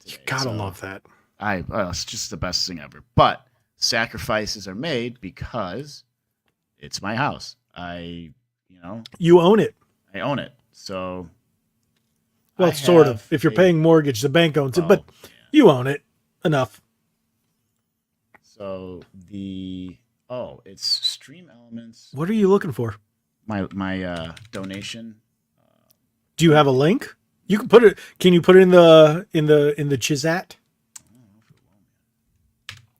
Today. gotta So love that. it's just the best thing ever. But sacrifices are made because it's my house. You own it. I own it. So, Well, I sort of. have If you're a- paying mortgage, the bank owns it, but yeah. you own it enough. So it's Stream Elements. What are you looking for? My donation. Do you have a link? You can put it. Can you put it in the Chizat?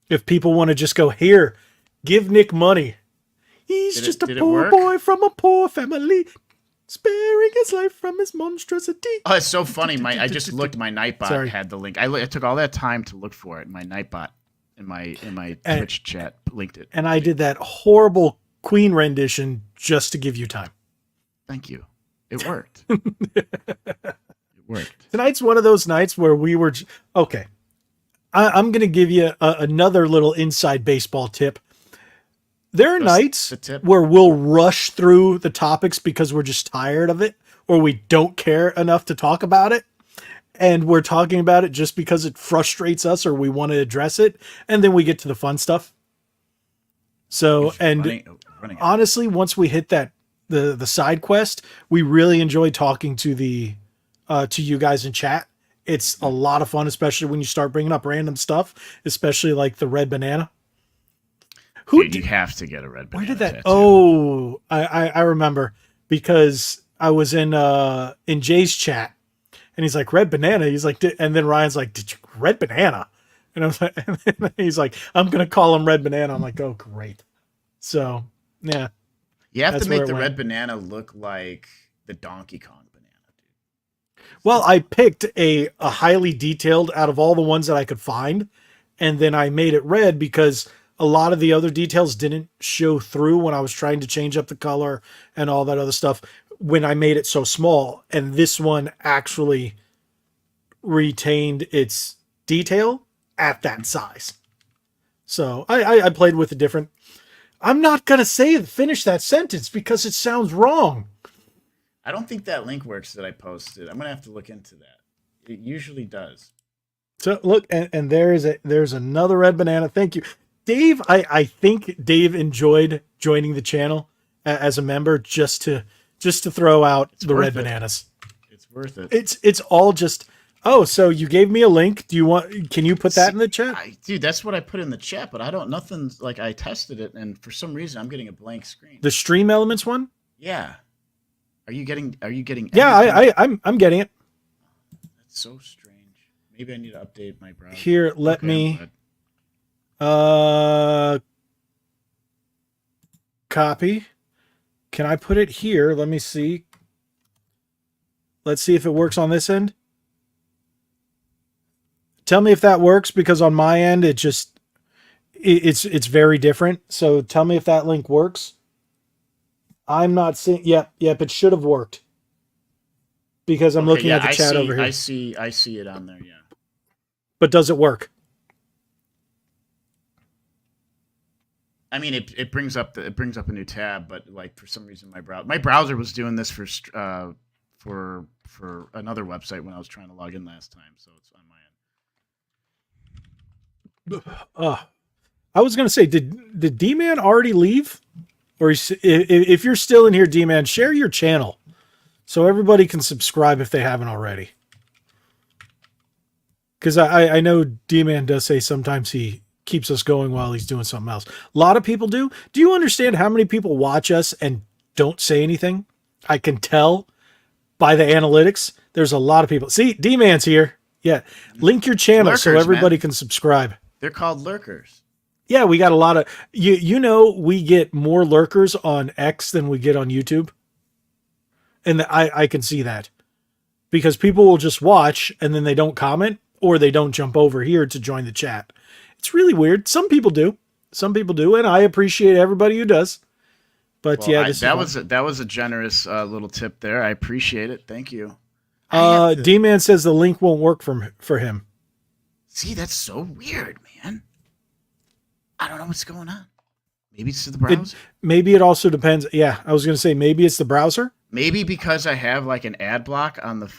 If people want to just go here, give Nick money. He's just a did it poor work? boy from a poor family, sparing his life from his monstrosity. Oh, it's so funny. I just looked. My Nightbot Sorry. had the link. I took all that time to look for it. My Nightbot in my Twitch chat linked it. And I did that horrible Queen rendition just to give you time. Thank you. It worked. It worked. Tonight's one of those nights where we were okay. I'm going to give you another little inside baseball tip. There are Just nights the tip? where we'll rush through the topics because we're just tired of it, or we don't care enough to talk about it. And we're talking about it just because it frustrates us or we want to address it. And then we get to the fun stuff. So, It's and running. honestly, once we hit that, the side quest, we really enjoy talking to to you guys in chat. It's a lot of fun, especially when you start bringing up random stuff, especially like the red banana. Dude, you have to get a red banana. Where did that? Tattoo. Oh, I remember because I was in Jay's chat, and he's like red banana. He's like, and then Ryan's like, did you red banana? And I was like, and then he's like, I'm gonna call him red banana. I'm like, oh great. So yeah, You have That's to make where it the went. red banana look like the Donkey Kong banana, dude. well, I picked a highly detailed out of all the ones that I could find, and then I made it red because a lot of the other details didn't show through when I was trying to change up the color and all that other stuff when I made it so small. And this one actually retained its detail at that size. So I played with a different. I'm not gonna finish that sentence because it sounds wrong. I don't think that link works that I posted. I'm gonna have to look into that. It usually does. So look, and there's another red banana. Thank you, Dave. I think Dave enjoyed joining the channel as a member just to throw out the red bananas. It's worth it. It's all just. Oh, so you gave me a link. Can you put that in the chat? Dude, that's what I put in the chat, but nothing's like I tested it, and for some reason I'm getting a blank screen. The Stream Elements one? Yeah. Are you getting? Yeah, anything? I'm getting it. That's so strange. Maybe I need to update my browser. Here, let Okay, me I'm good. copy. Can I put it here? Let me see. Let's see if it works on this end. Tell me if that works because on my end it's very different. So tell me if that link works. I'm not seeing. Yep, it should have worked. Because I'm looking at the chat over here. I see it on there, yeah. But does it work? I mean, it brings up a new tab, but like for some reason my browser was doing this for another website when I was trying to log in last time, so it's on my end. I was gonna say, did D-Man already leave? Or if you're still in here, D-Man, share your channel so everybody can subscribe if they haven't already. Because I know D-Man does say sometimes he keeps us going while he's doing something else. A lot of people do. Do you understand how many people watch us and don't say anything? I can tell by the analytics. There's a lot of people. See, D-Man's here. Yeah. Link your channel so Lurkers, everybody man. can subscribe. They're called lurkers. Yeah, we got a lot of you know we get more lurkers on X than we get on YouTube. And I can see that. Because people will just watch and then they don't comment or they don't jump over here to join the chat. It's really weird. Some people do. And I appreciate everybody who does. But Well, yeah, that was a generous little tip there. I appreciate it. Thank you. D-Man says the link won't work for him. See, that's so weird, man. I don't know what's going on. Maybe it's the browser. Maybe it also depends. Yeah, I was going to say maybe it's the browser. Maybe because I have like an ad block on the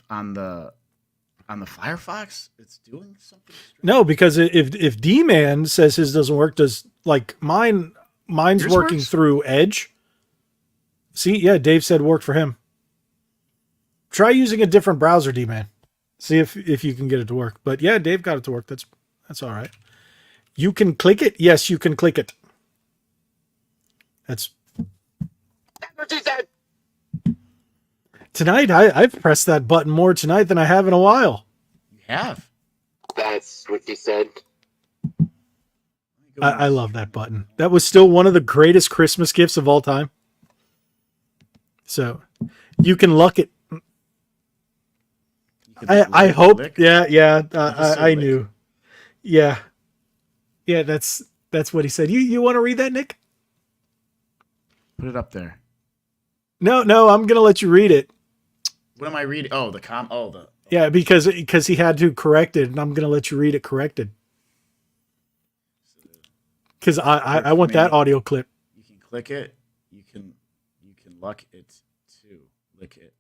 Firefox, it's doing something strange. No, because if D-Man says his doesn't work, does like mine's Yours working works? through Edge. See, yeah, Dave said worked for him. Try using a different browser, D-Man. See if you can get it to work. But yeah, Dave got it to work. That's all right. You can click it. Yes, you can click it. That's What she said. tonight. I've pressed that button more tonight than I have in a while. You have. That's what she said. I love that button. That was still one of the greatest Christmas gifts of all time. So you can luck it. I hope. Lick. Yeah. I lick. knew. Yeah. That's what he said. You want to read that, Nick? Put it up there. No, I'm gonna let you read it. What am I reading? Oh, the Yeah, because he had to correct it, and I'm gonna let you read it corrected. Because I want that audio clip. You can click it. You can luck it too. Lick it.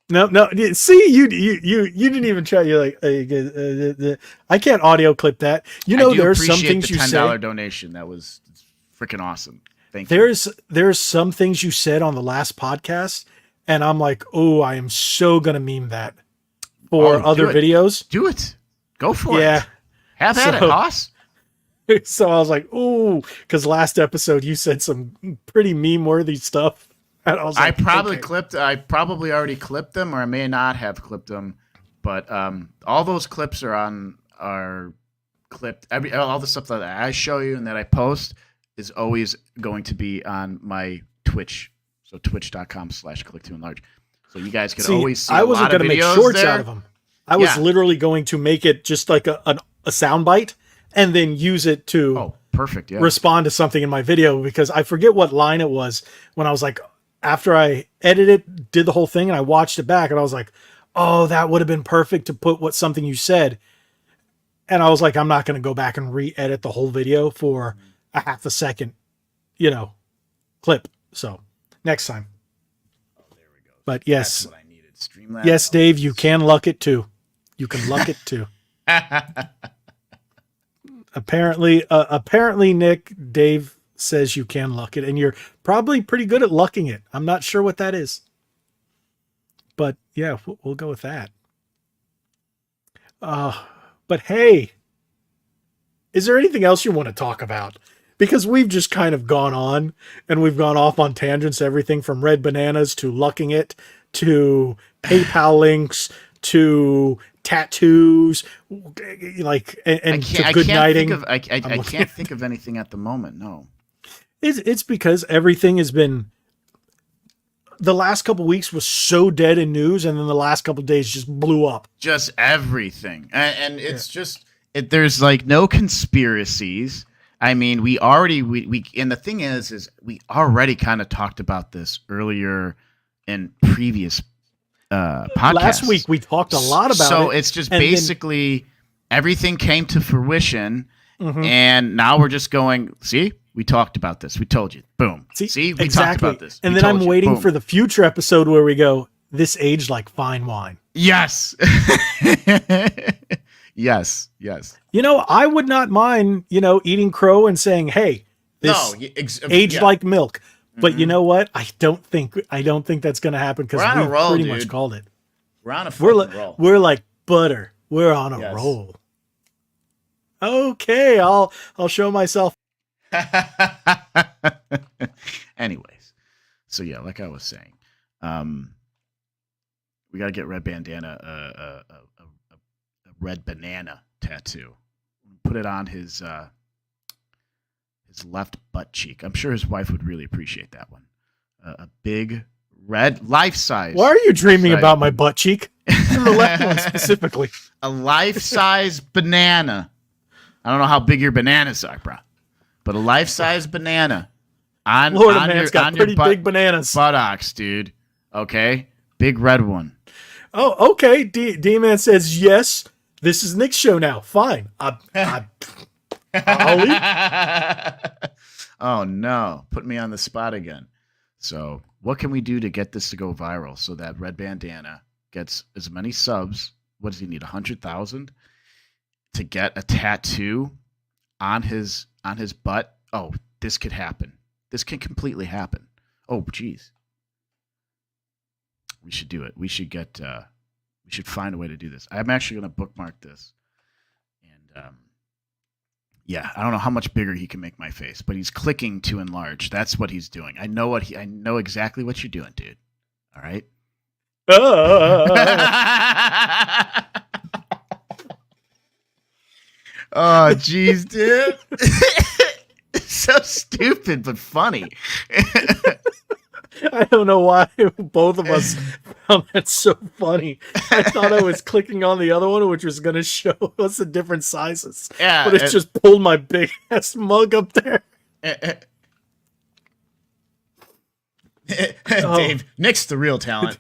No. See, you didn't even try. You're like, I can't audio clip that. You know, there's some things the you $10 say. donation. That was freaking awesome. Thank you. There's some things you said on the last podcast, and I'm like, oh, I am so gonna meme that for other videos. Do it. Go for Yeah. it. Have at it, Hoss. So I was like, ooh, because last episode you said some pretty meme-worthy stuff. And I was like, I probably already clipped them, or I may not have clipped them. But all those clips are clipped. All the stuff that I show you and that I post is always going to be on my Twitch. So twitch.com/click2enlarge. So you guys can always see I wasn't going to make shorts out of them. I was literally going to make it just like a sound bite and then use it to perfect, yeah. respond to something in my video, because I forget what line it was when I was like, after I edited, did the whole thing, and I watched it back, and I was like, oh, that would have been perfect to put something you said. And I was like, I'm not going to go back and re-edit the whole video for a half a second, clip. So next time. Oh, there we go. But yes, that's what I needed. Streamlabs. yes, Dave, you can luck it too. You can luck it too. Apparently, Nick, Dave says you can luck it, and you're probably pretty good at lucking it. I'm not sure what that is, but yeah, we'll go with that. But hey, is there anything else you want to talk about? Because we've just kind of gone on, and we've gone off on tangents, everything from red bananas to lucking it to PayPal links to tattoos, and to good nighting. I can't think of anything at the moment. No, it's because everything has been. The last couple weeks was so dead in news, and then the last couple days just blew up. Just everything, and it's just there's like no conspiracies. I mean, we and the thing is we already kind of talked about this earlier in previous podcasts. Last week we talked a lot about it. So it's just basically everything came to fruition, and now we're just going, see, we talked about this. We told you. Boom. See, we talked about this. And then I'm waiting for the future episode where we go, this aged like fine wine. Yes. Yes. I would not mind, eating crow and saying, hey, this aged like milk. But you know what? I don't think that's going to happen, because we pretty much called it. We're on a roll. We're like butter. We're on a roll. Okay, I'll show myself. Anyways, so yeah, like I was saying, we gotta get red bandana, a red banana tattoo. Put it on his left butt cheek. I'm sure his wife would really appreciate that one. A big red life size. Why are you dreaming about my butt cheek? The left one specifically. A life size banana. I don't know how big your bananas are, bro. But a life-size banana on man's got pretty big bananas. Buttocks, dude. Okay? Big red one. Oh, okay. D-Man says, yes, this is Nick's show now. Fine. I'll eat. Oh no, put me on the spot again. So, what can we do to get this to go viral so that Red Bandana gets as many subs? What does he need? 100,000 to get a tattoo on his butt? Oh, this could happen. This can completely happen. Oh, geez. We should do it. We should get. We should find a way to do this. I'm actually going to bookmark this, and yeah, I don't know how much bigger he can make my face, but he's clicking to enlarge. That's what he's doing. I know exactly what you're doing, dude. All right. Oh, jeez, dude. So stupid, but funny. I don't know why both of us found that so funny. I thought I was clicking on the other one, which was going to show us the different sizes. Yeah, but it just pulled my big ass mug up there. Dave, Nick's the real talent.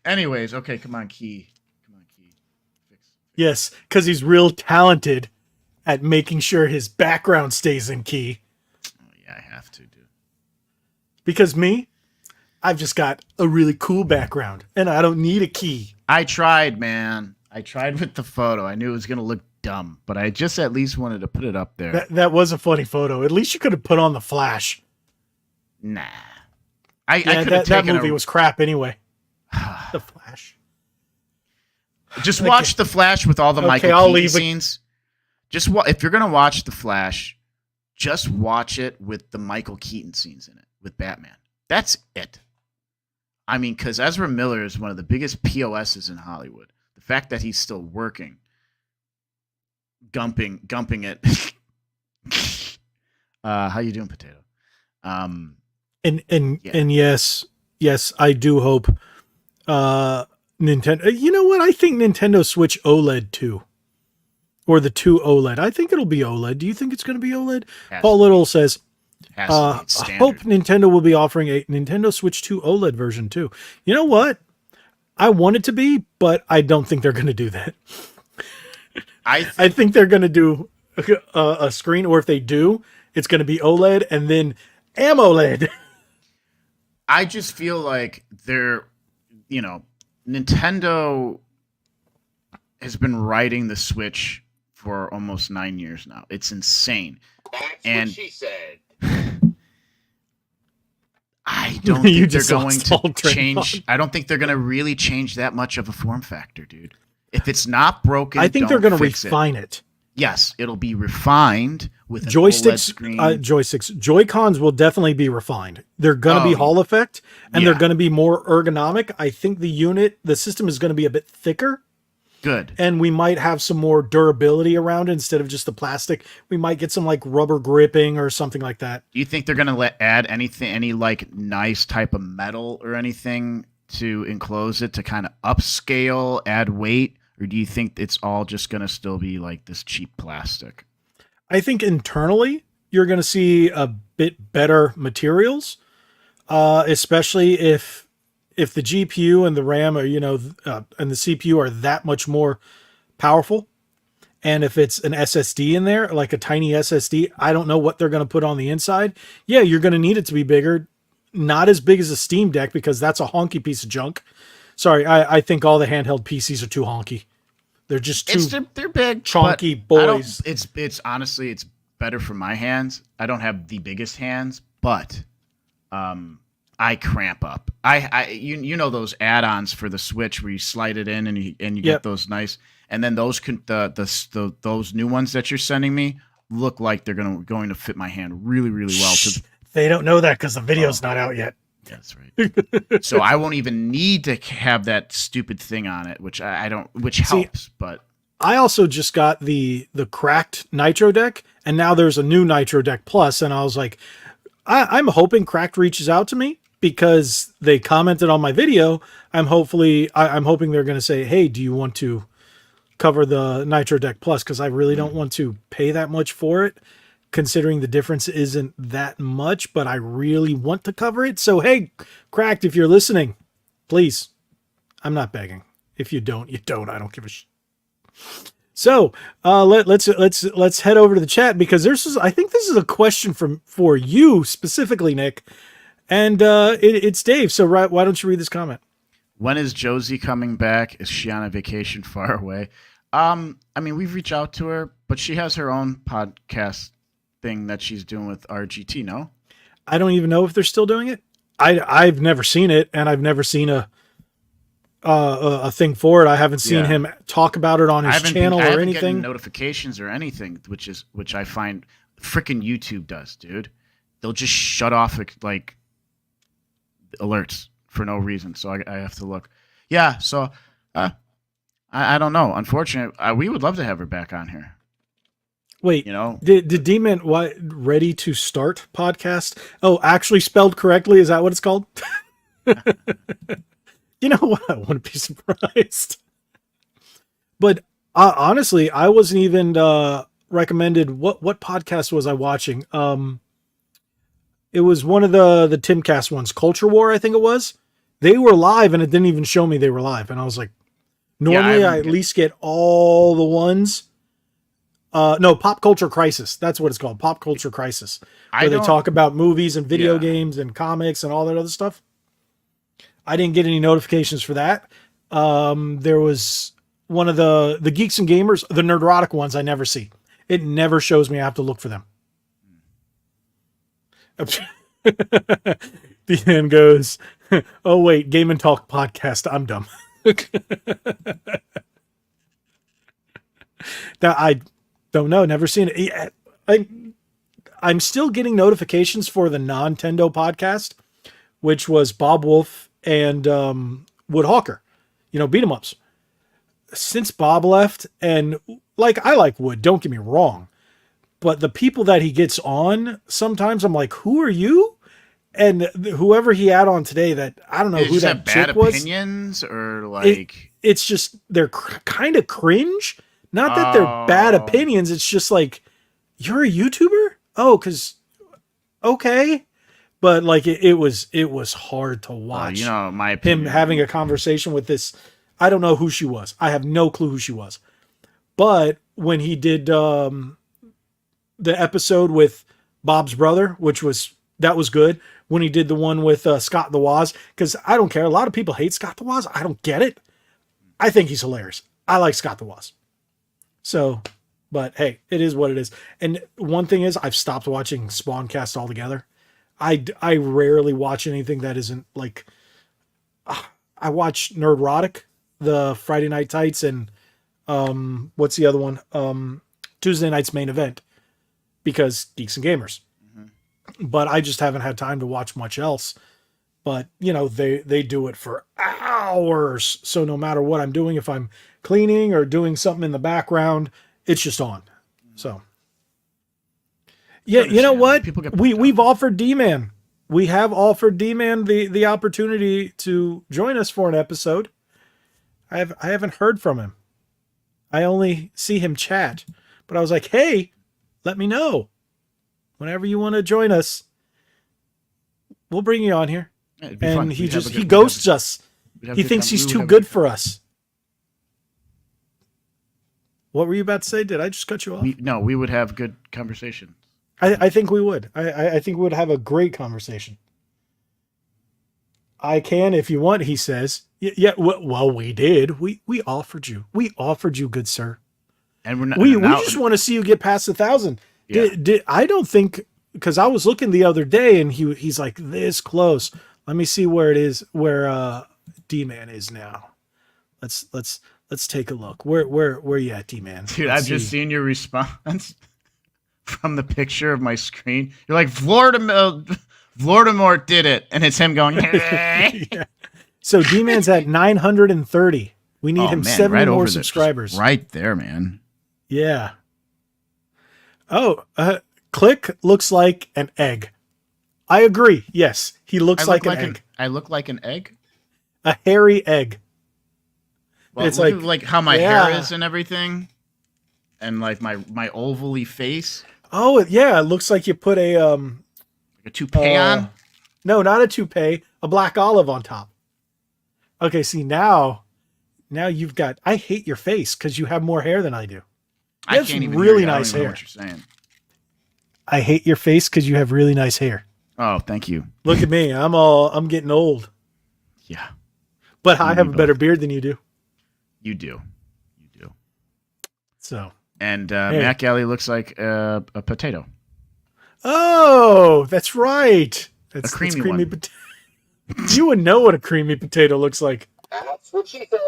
Anyways, okay, come on, Key. Fix. Yes, because he's real talented at making sure his background stays in key. Oh, yeah, I have to, dude. Because me, I've just got a really cool background, and I don't need a key. I tried, man. I tried with the photo. I knew it was going to look dumb, but I just at least wanted to put it up there. That was a funny photo. At least you could have put on the Flash. Nah. I could have that movie was crap anyway. The Flash. Just watch The Flash with all the Michael Keaton scenes. If you're gonna watch The Flash, just watch it with the Michael Keaton scenes in it with Batman. That's it. I mean, because Ezra Miller is one of the biggest POSs in Hollywood. The fact that he's still working, gumping it. How you doing, Potato? And yes, I do hope Nintendo. You know what? I think Nintendo Switch OLED too. Or the 2 OLED. I think it'll be OLED. Do you think it's going to be OLED? Paul Little says, I hope Nintendo will be offering a Nintendo Switch 2 OLED version too. You know what? I want it to be, but I don't think they're going to do that. I think they're going to do a screen, or if they do, it's going to be OLED and then AMOLED. I just feel like Nintendo has been riding the Switch for almost 9 years now. It's insane. That's what she said. I don't think they're going to change. I don't think they're going to really change that much of a form factor, dude. If it's not broken, I think they're going to refine it. Yes, it'll be refined with joysticks. An OLED screen. Joysticks. Joy-Cons will definitely be refined. They're going to be Hall effect, and they're going to be more ergonomic. I think the system is going to be a bit thicker. Good. And we might have some more durability around it instead of just the plastic. We might get some like rubber gripping or something like that. Do you think they're going to add any like nice type of metal or anything to enclose it to kind of upscale, add weight? Or do you think it's all just going to still be like this cheap plastic? I think internally you're going to see a bit better materials, especially if the GPU and the RAM are, and the CPU are that much more powerful. And if it's an SSD in there, like a tiny SSD, I don't know what they're going to put on the inside. Yeah, you're going to need it to be bigger. Not as big as a Steam Deck, because that's a honky piece of junk. Sorry, I think all the handheld PCs are too honky. They're just too they're big, chunky boys. It's honestly, it's better for my hands. I don't have the biggest hands, but I cramp up. You know those add-ons for the Switch where you slide it in and you get those nice, and then those those new ones that you're sending me look like they're going to fit my hand really, really well. They don't know that because the video's not out yet. Yeah, that's right. So I won't even need to have that stupid thing on it, which I don't, which helps. But I also just got the cracked Nitro Deck, and now there's a new Nitro Deck Plus, and I was like, I'm hoping Cracked reaches out to me because they commented on my video. I'm hoping they're going to say, hey, do you want to cover the Nitro Deck Plus? Because I really don't want to pay that much for it, considering the difference isn't that much, but I really want to cover it. So, hey, Cracked, if you're listening, please. I'm not begging. If you don't, you don't. I don't give a shit. So let's head over to the chat because I think this is a question for you specifically, Nick, and it's Dave. So why don't you read this comment? When is Josie coming back? Is she on a vacation far away? I mean, we've reached out to her, but she has her own podcast thing that she's doing with RGT. No, I don't even know if they're still doing it. I've never seen it, and I've never seen a thing for it. I haven't seen him talk about it on his channel or anything. Notifications or anything, which I find freaking YouTube does, dude. They'll just shut off like alerts for no reason. So I have to look. Yeah. So I don't know. Unfortunately, we would love to have her back on here. Wait, did D-Man Ready to Start podcast? Oh, actually spelled correctly. Is that what it's called? You know what? I wouldn't be surprised. But honestly, I wasn't even recommended. What podcast was I watching? It was one of the Timcast ones, Culture War, I think it was. They were live, and it didn't even show me they were live. And I was like, normally I at least get all the ones. No, Pop Culture Crisis. That's what it's called, Pop Culture Crisis. Where they talk about movies and video games and comics and all that other stuff. I didn't get any notifications for that. There was one of the Geeks and Gamers, the Nerdrotic ones I never see. It never shows me. I have to look for them. The end goes, oh wait, Game and Talk podcast. I'm dumb. Now I don't know. Never seen it. I'm still getting notifications for the Nintendo podcast, which was Bob Wolf and Wood Hawker, beat 'em ups. Since Bob left, and I like Wood, don't get me wrong, but the people that he gets on, sometimes I'm like, who are you? And whoever he had on today, that I don't know who that chick was. Opinions or it's just they're kind of cringe. Not that they're bad opinions. It's just like, you're a YouTuber? Oh, because okay. But it was hard to watch. My opinion. Him having a conversation with this, I don't know who she was. I have no clue who she was. But when he did the episode with Bob's brother, that was good. When he did the one with Scott the Woz, because I don't care. A lot of people hate Scott the Woz. I don't get it. I think he's hilarious. I like Scott the Woz. So, but hey, it is what it is. And one thing is, I've stopped watching Spawncast altogether. I rarely watch anything that isn't I watch Nerdrotic, the Friday Night Tights, and what's the other one? Tuesday Night's Main Event, because Geeks and Gamers. Mm-hmm. But I just haven't had time to watch much else. But they do it for hours. So no matter what I'm doing, if I'm cleaning or doing something in the background, it's just on. So. Yeah, you know what? We've offered D-Man. We have offered D-Man the opportunity to join us for an episode. I haven't heard from him. I only see him chat. But I was like, hey, let me know. Whenever you want to join us, we'll bring you on here. Yeah, and he ghosts us. He thinks he's too good for us. What were you about to say? Did I just cut you off? We would have good conversation. I think we would. I think we would have a great conversation. I can if you want, he says. Yeah, well, we did. We offered you. We offered you, good sir. And we're not, we just want to see you get past 1,000. Yeah. I don't think, because I was looking the other day and he's like this close. Let me see where it is, where D-Man is now. Let's take a look. Where you at, D-Man? Dude, I've just seen your response from the picture of my screen. You're like, Voldemort did it, and it's him going. Yeah. So D-Man's at 930. We need him 70 more subscribers. Right there, man. Yeah. Oh, Click looks like an egg. I agree. Yes, he looks like an egg. I look like an egg? A hairy egg. Well, it's like how my hair is and everything, and like my ovally face. Oh yeah, it looks like you put a toupee on. No, not a toupee. A black olive on top. Okay, see now now you've got. I hate your face because you have more hair than I do. I That's can't even really hear you. nice I don't even know hair. what you're saying. I hate your face because you have really nice hair. Oh, thank you. Look at me. I'm getting old, Yeah, but I You have a both. better beard than you do. you do. You do. So, And Hey. Matt Galley looks like a potato. oh, that's right. That's creamy creamy one. potato. You would know what a creamy potato looks like. That's what she said.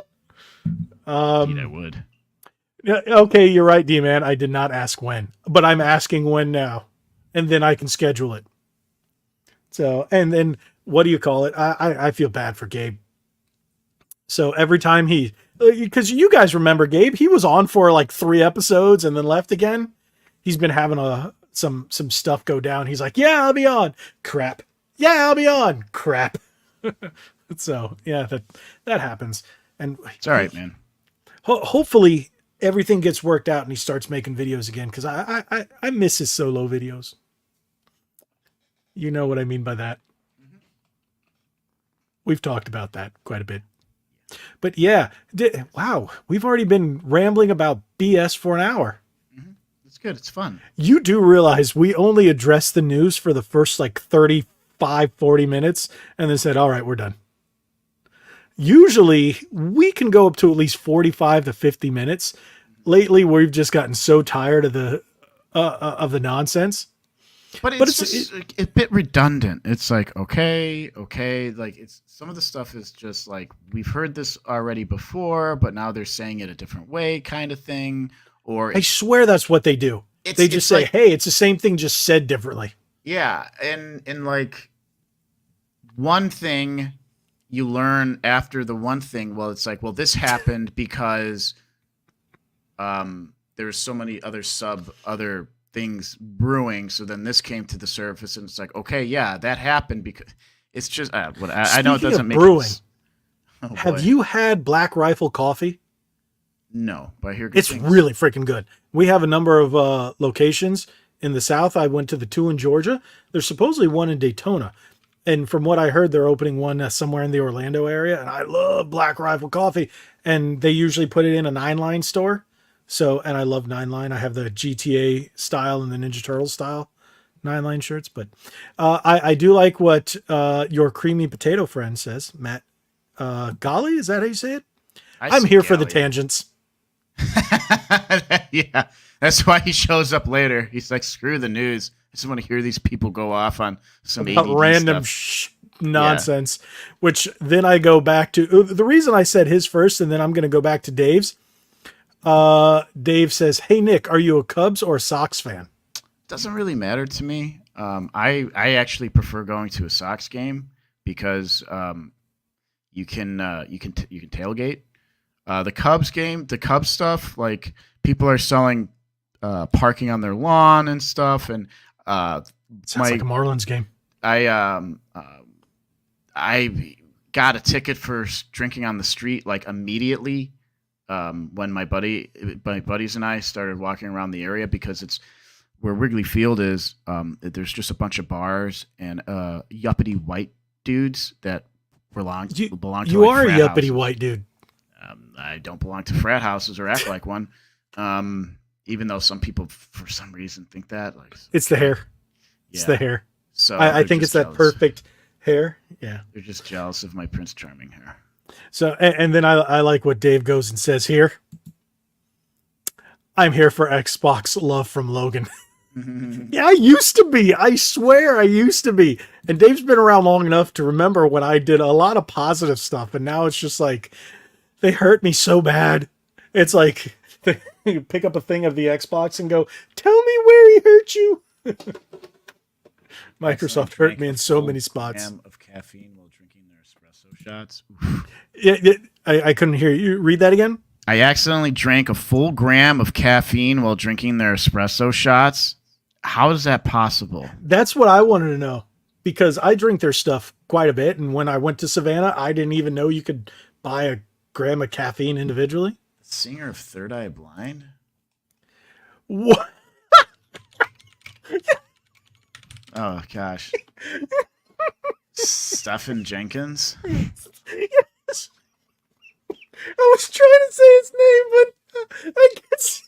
Indeed, I Um, would. yeah, okay, you're right, D-Man. I did not ask when, but I'm asking when now, and then I can schedule it. So, and then what do you call it? I feel bad for Gabe. So every time because you guys remember Gabe, he was on for like 3 episodes and then left again. He's been having some stuff go down. He's like, yeah, I'll be on. Crap. Yeah, I'll be on. Crap. So yeah, that happens. And It's all right, man. hopefully everything gets worked out and he starts making videos again. Cause I miss his solo videos. You know what I mean by that. We've talked about that quite a bit. But yeah, wow, we've already been rambling about BS for an hour. It's good. It's fun. You do realize we only addressed the news for the first like 35, 40 minutes and then said, all right, we're done. Usually we can go up to at least 45 to 50 minutes. Lately, we've just gotten so tired of the nonsense. But it's just a bit redundant. It's like, okay. Like it's some of the stuff is just like, we've heard this already before, but now they're saying it a different way kind of thing. Or I swear that's what they do. They just say, like, hey, it's the same thing, just said differently. yeah. And like one thing you learn after the one thing, well, it's like, well, this happened because there's so many other things brewing, so then this came to the surface and it's like, okay, yeah, that happened because it's just I know it Speaking doesn't of make brewing, Oh, have boy. you had Black Rifle coffee? No, but I hear good It's things. really freaking good. We have a number of locations in the South. I went to the 2 in Georgia. There's supposedly one in Daytona. And from what I heard, they're opening one somewhere in the Orlando area. And I love Black Rifle coffee. And they usually put it in a 9-line store. So, and I love 9-line. I have the GTA style and the Ninja Turtle style 9-line shirts. But I do like what your creamy potato friend says, Matt. Golly, is that how you say it? I'm say here for the Galley. tangents. Yeah, that's why he shows up later. He's like, screw the news. I just want to hear these people go off on some About ADD random stuff. nonsense, which then I go back to the reason I said his first, and then I'm going to go back to Dave's. Dave says, "Hey Nick, are you a Cubs or a Sox fan?" Doesn't really matter to me. I actually prefer going to a Sox game because you can tailgate. The Cubs game, the Cubs stuff, like people are selling parking on their lawn and stuff, and Sounds like a Marlins game. I got a ticket for drinking on the street like immediately when my buddies and I started walking around the area because it's where Wrigley Field is. There's just a bunch of bars and yuppity white dudes that belong to You like are a frat yuppity houses. white dude. I don't belong to frat houses or act like one. Even though some people, for some reason, think that. Like, It's the hair. It's yeah. the hair. So I they're think it's just that jealous. perfect hair. Yeah. They're just jealous of my Prince Charming hair. So, and then I like what Dave goes and says here. I'm here for Xbox love from Logan. Yeah, I used to be. I swear I used to be. And Dave's been around long enough to remember when I did a lot of positive stuff. And now it's just like, they hurt me so bad. It's like, you pick up a thing of the Xbox and go, tell me where he hurt you. Microsoft hurt me in so many spots. Gram of caffeine while drinking their espresso shots. Yeah, I couldn't hear you. Read that again? I accidentally drank a full gram of caffeine while drinking their espresso shots. How is that possible? That's what I wanted to know. Because I drink their stuff quite a bit. And when I went to Savannah, I didn't even know you could buy a gram of caffeine individually. Singer of Third Eye Blind? What? Oh, gosh. Stephen Jenkins? Yes. I was trying to say his name, but I can't see.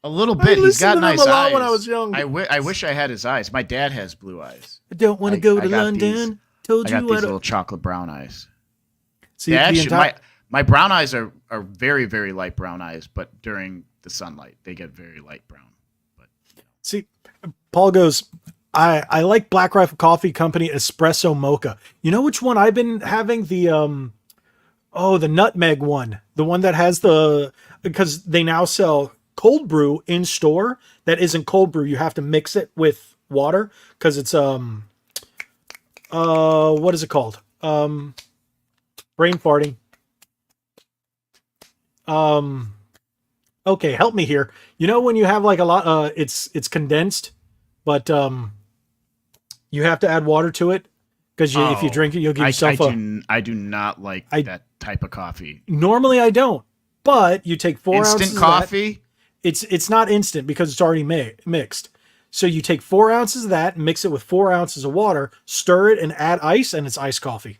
A little I bit. He's listened got to them nice a lot eyes. when I was young. I wish I had his eyes. My dad has blue eyes. I don't want to go to London. Told I you got what. these little chocolate brown eyes. See, They actually, my brown eyes are very, very light brown eyes, but during the sunlight, they get very light brown. But see, Paul goes, I like Black Rifle Coffee Company Espresso Mocha. You know which one I've been having? The the nutmeg one. The one that has because they now sell cold brew in store that isn't cold brew. You have to mix it with water because it's what is it called? Brain farting. Okay, help me here. You know when you have like a lot it's condensed, but you have to add water to it because if you drink it, you'll give yourself I do not like that type of coffee. Normally I don't, but you take 4 ounces instant coffee. It's not instant because it's already mixed. So you take 4 ounces of that, mix it with 4 ounces of water, stir it, and add ice, and it's iced coffee.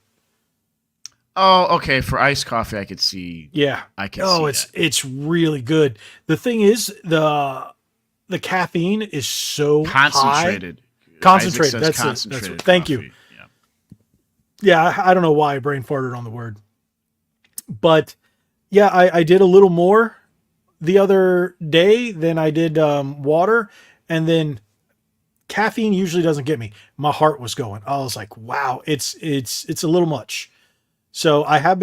Oh, okay. For iced coffee, I could see. Yeah, I can. Oh, it's really good. The thing is, the caffeine is so concentrated. High. Concentrated. That's concentrated. That's thank you. Yeah, I don't know why I brain farted on the word, but yeah, I did a little more the other day than I did water, and then caffeine usually doesn't get me. My heart was going. I was like, wow, it's a little much. So I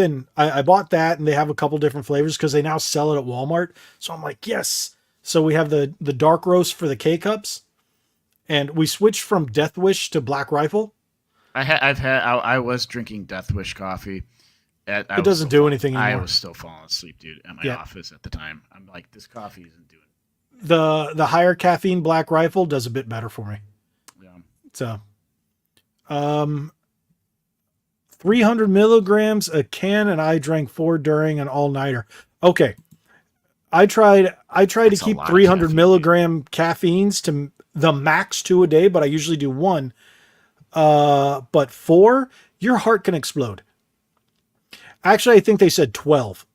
bought that, and they have a couple different flavors because they now sell it at Walmart. So I'm like, yes. So we have the dark roast for the K-Cups, and we switched from Death Wish to Black Rifle. I was drinking Death Wish coffee. It doesn't do anything anymore. I was still falling asleep, dude, at my office at the time. I'm like, this coffee isn't doing it. The higher caffeine Black Rifle does a bit better for me. Yeah. So, 300 milligrams a can, and I drank 4 during an all-nighter. Okay. I tried to keep 300 milligram caffeines to the max 2 a day, but I usually do 1. But 4, your heart can explode. Actually, I think they said 12.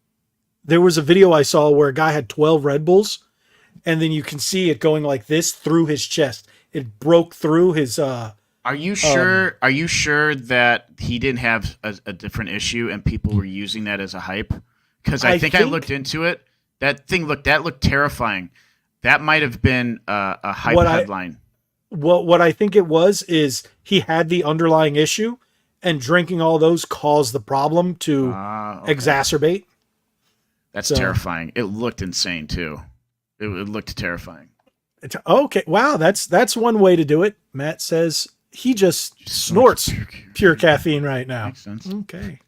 There was a video I saw where a guy had 12 Red Bulls, and then you can see it going like this through his chest. It broke through his. Are you sure? Are you sure that he didn't have a different issue and people were using that as a hype? Because I think I looked into it. That looked terrifying. That might have been a hype headline. What I think it was is he had the underlying issue, and drinking all those caused the problem to exacerbate. That's terrifying. It looked insane too. It looked terrifying. Okay, wow, that's one way to do it. Matt says he just snorts pure caffeine right now. Makes sense. Okay.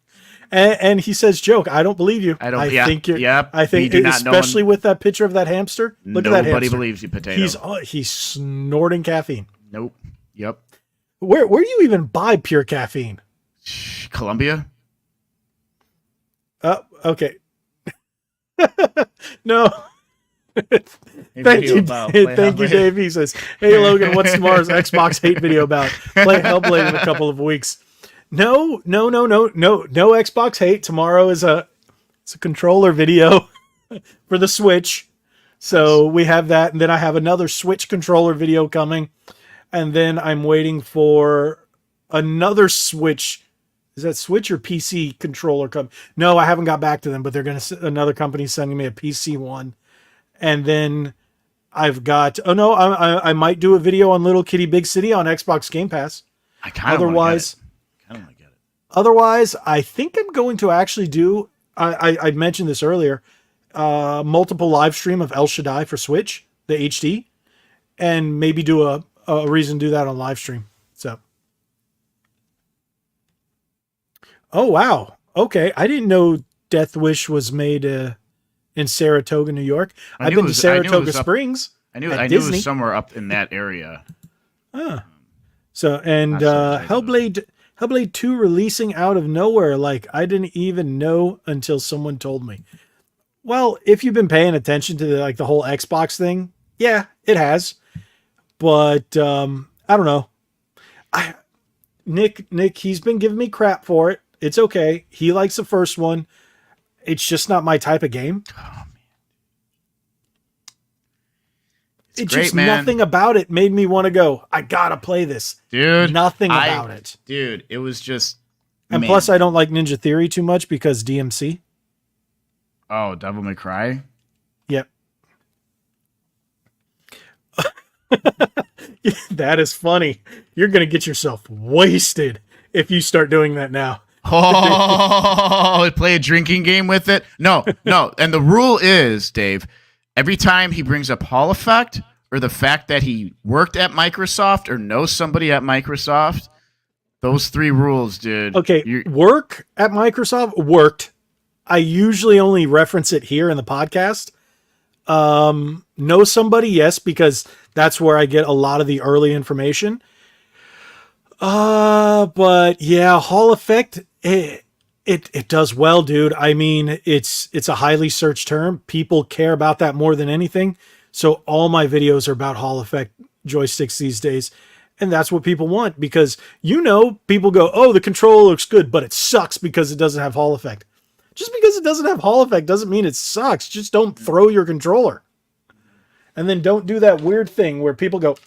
And he says, "Joke, I don't believe you. I think you're. Yep. I think, especially with that picture of that hamster. Look at that hamster. Nobody believes you, potato. He's snorting caffeine. Nope. Yep. Where do you even buy pure caffeine? Colombia. Oh, okay. No. Thank you, Dave. He says, "Hey Logan, what's tomorrow's Xbox hate video about? Play Hellblade in a couple of weeks." No Xbox hate. Tomorrow is it's a controller video for the Switch. So we have that, and then I have another Switch controller video coming, and then I'm waiting for another Switch. Is that Switch or PC controller come? No, I haven't got back to them, but another company sending me a PC one. And then I've got, I might do a video on Little Kitty Big City on Xbox Game Pass. I kind of want to get it. Otherwise, I think I'm going to actually do, I mentioned this earlier, multiple live stream of El Shaddai for Switch, the HD, and maybe do a reason to do that on live stream. So. Oh, wow. Okay. I didn't know Death Wish was made in Saratoga, New York. I've been to Saratoga Springs. I knew it was somewhere up in that area. So, and Hellblade 2 releasing out of nowhere, like I didn't even know until someone told me. Well, if you've been paying attention to the whole Xbox thing, yeah, it has. But I don't know. Nick, he's been giving me crap for it. It's okay. He likes the first one. It's just not my type of game. Oh, man. It's great, just man. nothing about it made me want to go, I gotta play this. Dude. Nothing about it. Dude, it was just... And man. plus, I don't like Ninja Theory too much because DMC. Oh, Devil May Cry? Yep. That is funny. You're going to get yourself wasted if you start doing that now. Oh, play a drinking game with it? No. And the rule is, Dave, every time he brings up Hall Effect or the fact that he worked at Microsoft or knows somebody at Microsoft, those 3 rules, dude. Okay, work at Microsoft worked. I usually only reference it here in the podcast. Know somebody, yes, because that's where I get a lot of the early information. But yeah, Hall Effect, it does well, dude. I mean, it's a highly searched term. People care about that more than anything. So all my videos are about Hall Effect joysticks these days. And that's what people want because, people go, oh, the controller looks good, but it sucks because it doesn't have Hall Effect. Just because it doesn't have Hall Effect doesn't mean it sucks. Just don't throw your controller. And then don't do that weird thing where people go,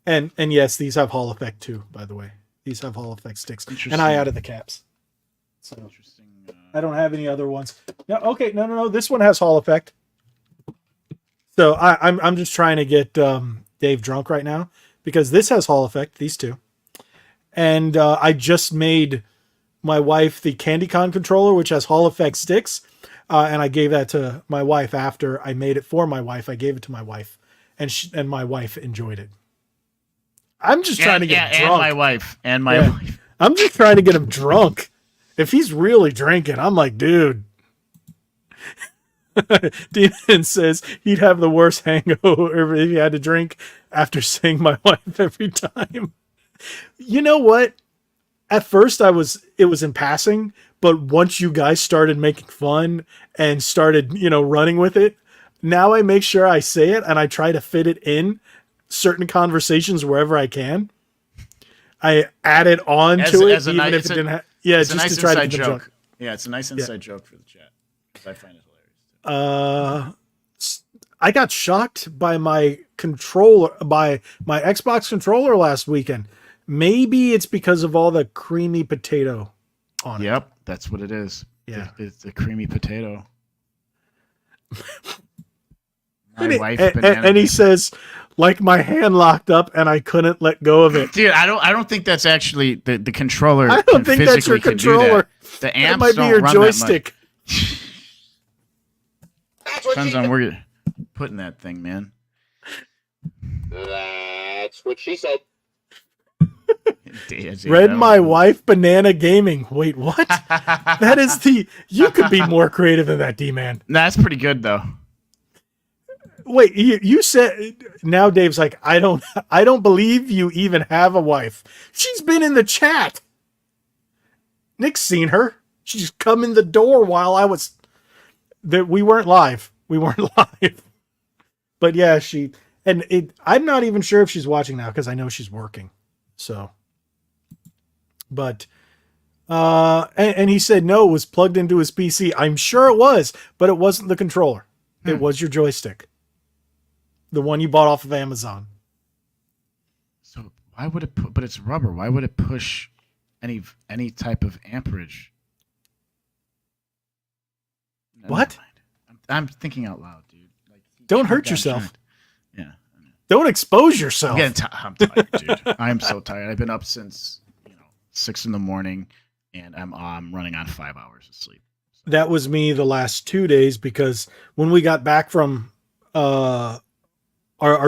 and yes, these have Hall Effect too, by the way. These have Hall Effect sticks. And I added the caps. So Interesting. I don't have any other ones. No, okay, no. This one has Hall Effect. So I'm just trying to get Dave drunk right now because this has Hall Effect, these two. And I just made my wife the CandyCon controller, which has Hall Effect sticks. And I gave that to my wife after I made it for my wife. I gave it to my wife and my wife enjoyed it. I'm just trying to get drunk. And my wife. Wife. I'm just trying to get him drunk. If he's really drinking, I'm like, dude. Demon says he'd have the worst hangover if he had to drink after seeing my wife every time. You know what? At first it was in passing, but once you guys started making fun and started, running with it, now I make sure I say it and I try to fit it in certain conversations wherever I can. I add it on to it, even if it didn't have... Yeah, it's just a nice to try to inside get them joke. drunk. Yeah, it's a nice inside joke for the chat. I find it hilarious. I got shocked by my Xbox controller last weekend. Maybe it's because of all the creamy potato on it. Yep, that's what it is. Yeah. It's a creamy potato. And he says, like my hand locked up and I couldn't let go of it. Dude, I don't think that's actually the controller. I don't think that's your controller. The amps that might be your joystick. Depends on where you're putting that thing, man. That's what she said. Read my wife banana gaming. Wait, what? That is you could be more creative than that, D-man. That's pretty good though. Wait, you said now Dave's like, I don't believe you even have a wife. She's been in the chat. Nick's seen her. She's come in the door while I was that we weren't live. But yeah, I'm not even sure if she's watching now because I know she's working. So but and he said no, it was plugged into his PC. I'm sure it was, but it wasn't the controller. It was your joystick. The one you bought off of Amazon. So why would it but it's rubber. Why would it push any type of amperage? What? I'm thinking out loud, dude. Like, don't hurt yourself. Yeah. Don't expose yourself. I'm tired, dude. I'm so tired. I've been up since 6 a.m. and I'm running on 5 hours of sleep. So. That was me the last 2 days because when we got back from our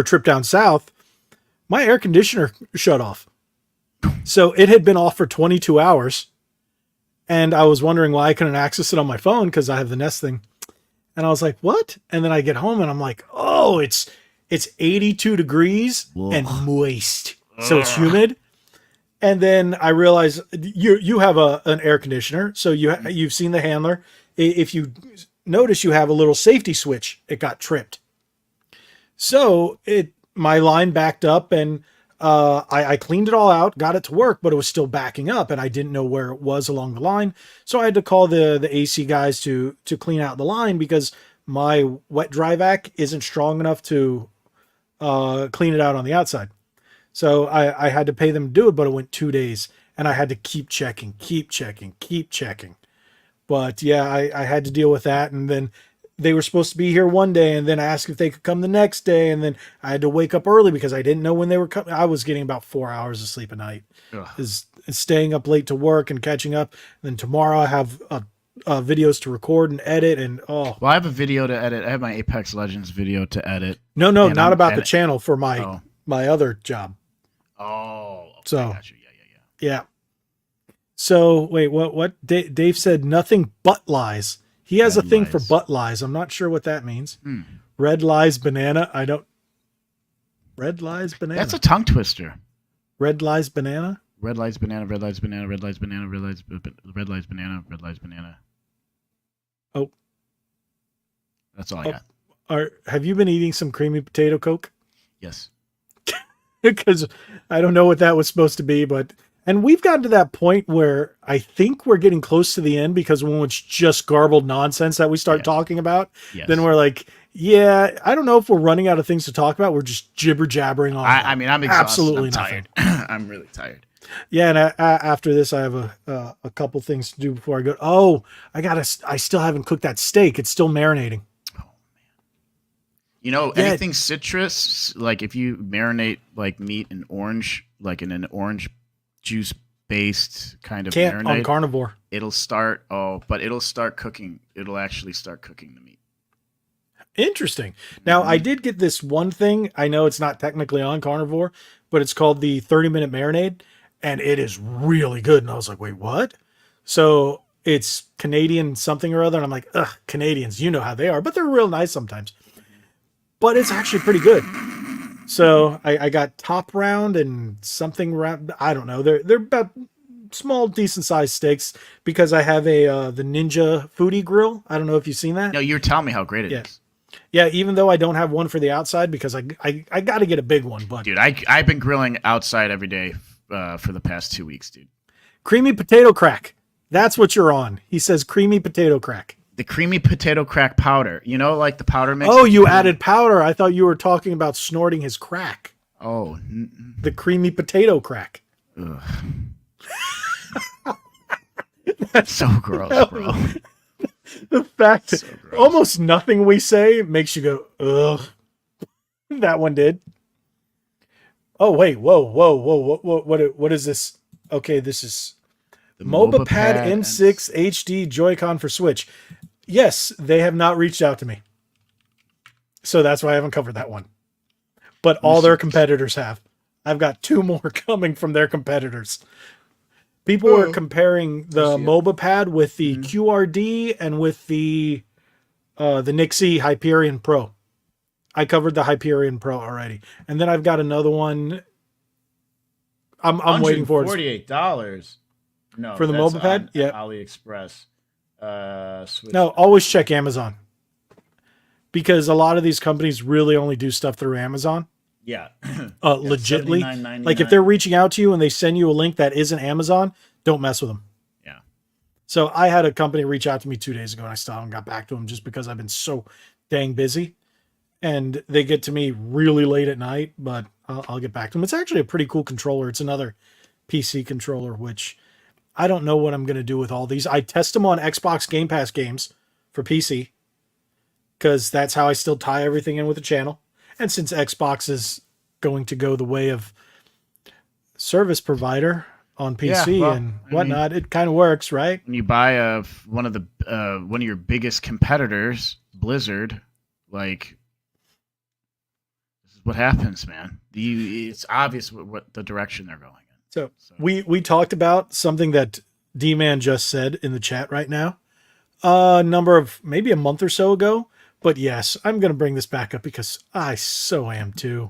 trip down south, my air conditioner shut off. So it had been off for 22 hours. And I was wondering why I couldn't access it on my phone because I have the Nest thing. And I was like, what? And then I get home and I'm like, oh, it's 82 degrees and moist. So it's humid. And then I realized you have an air conditioner. So you've seen the handler. If you notice, you have a little safety switch. It got tripped. So my line backed up and I cleaned it all out, got it to work, but it was still backing up, and I didn't know where it was along the line. So I had to call the AC guys to clean out the line because my wet dry vac isn't strong enough to clean it out on the outside. So I had to pay them to do it, but it went 2 days, and I had to keep checking. But yeah, I had to deal with that, and then they were supposed to be here one day, and then I asked if they could come the next day, and then I had to wake up early because I didn't know when they were coming. I was getting about 4 hours of sleep a night, is staying up late to work and catching up. And then tomorrow I have videos to record and edit, and Well, I have a video to edit. I have my Apex Legends video to edit. no, not about the channel for my other job. Oh, okay, so got you. Yeah. So wait, what? Dave said nothing but lies. He has Red a thing lies. for butt lies. I'm not sure what that means. Hmm. Red lies banana. I don't. Red lies banana. That's a tongue twister. Red lies banana. Red lies banana. Red lies banana. Red lies banana. Red lies banana. Red lies banana. Oh, that's all I got. Have you been eating some creamy potato Coke? Yes. Because I don't know what that was supposed to be, and we've gotten to that point where I think we're getting close to the end, because when it's just garbled nonsense that we start talking about, then we're like, yeah, I don't know if we're running out of things to talk about. We're just jibber jabbering on. I mean, I'm exhausted. Absolutely I'm tired. I'm really tired. Yeah, and after this, I have a couple things to do before I go. Oh, I still haven't cooked that steak. It's still marinating. You know, anything citrus, like if you marinate like meat in orange, like in an orange juice based kind of marinade on carnivore, it'll start cooking. It'll actually start cooking the meat. Interesting. Now, I did get this one thing. I know it's not technically on carnivore, but it's called the 30-minute marinade, and it is really good. And I was like, wait, what? So it's Canadian something or other. And I'm like, ugh, Canadians, you know how they are, but they're real nice sometimes. But it's actually pretty good. So I got top round and something round. I don't know. They're about small, decent sized steaks, because I have the Ninja Foodie grill. I don't know if you've seen that. No, you're telling me how great it is. Yeah, even though I don't have one for the outside, because I got to get a big one. But dude, I've been grilling outside every day for the past 2 weeks, dude. Creamy potato crack. That's what you're on. He says creamy potato crack. The creamy potato crack powder. You know, like the powder mix. Oh, you added powder. I thought you were talking about snorting his crack. Oh. The creamy potato crack. Ugh. That's so gross, bro. The fact that almost nothing we say makes you go, ugh. That one did. Oh, wait. Whoa. What is this? Okay, this is the MobaPad M6 HD Joy-Con for Switch. Yes, they have not reached out to me. So that's why I haven't covered that one. But all their competitors have. I've got 2 more coming from their competitors. People are comparing the MobaPad with the QRD and with the Nixie Hyperion Pro. I covered the Hyperion Pro already. And then I've got another one. I'm waiting for it. $48. No, for the MobaPad? Yeah. AliExpress. Switch. No, always check Amazon. Because a lot of these companies really only do stuff through Amazon. Yeah. Legitly. Like if they're reaching out to you and they send you a link that isn't Amazon, don't mess with them. Yeah. So I had a company reach out to me 2 days ago, and I still haven't got back to them just because I've been so dang busy. And they get to me really late at night, but I'll get back to them. It's actually a pretty cool controller. It's another PC controller, which I don't know what I'm going to do with all these. I test them on Xbox Game Pass games for PC, because that's how I still tie everything in with the channel. And since Xbox is going to go the way of service provider on PC and whatnot, it kind of works, right? When you buy one of your biggest competitors, Blizzard, like, this is what happens, man. It's obvious what the direction they're going in. So we talked about something that D-Man just said in the chat right now, maybe a month or so ago. But yes, I'm going to bring this back up because I so am too.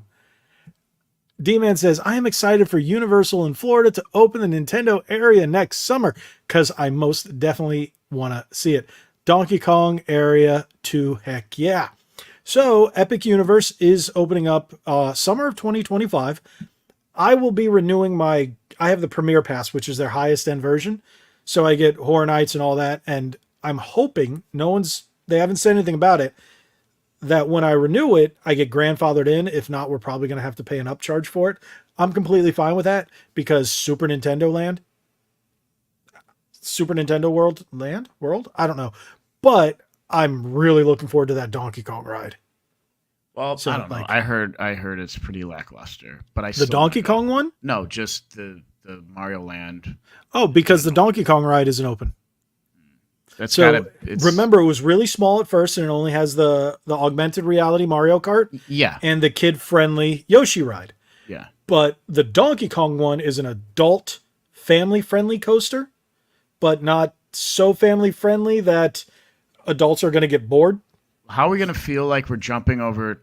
D-Man says, I am excited for Universal in Florida to open the Nintendo area next summer, because I most definitely want to see it. Donkey Kong area 2, heck yeah. So Epic Universe is opening up summer of 2025. I will be renewing I have the Premier Pass, which is their highest end version. So I get Horror Nights and all that. And I'm hoping they haven't said anything about it, that when I renew it, I get grandfathered in. If not, we're probably going to have to pay an upcharge for it. I'm completely fine with that because Super Nintendo World, I don't know. But I'm really looking forward to that Donkey Kong ride. Well, So, I don't know. I heard it's pretty lackluster, but The Donkey Kong one? No, just the Mario Land. Oh, because the Donkey Kong ride isn't open. Remember, it was really small at first, and it only has the augmented reality Mario Kart, and the kid friendly Yoshi ride. Yeah, but the Donkey Kong one is an adult, family friendly coaster, but not so family friendly that adults are going to get bored. How are we going to feel like we're jumping over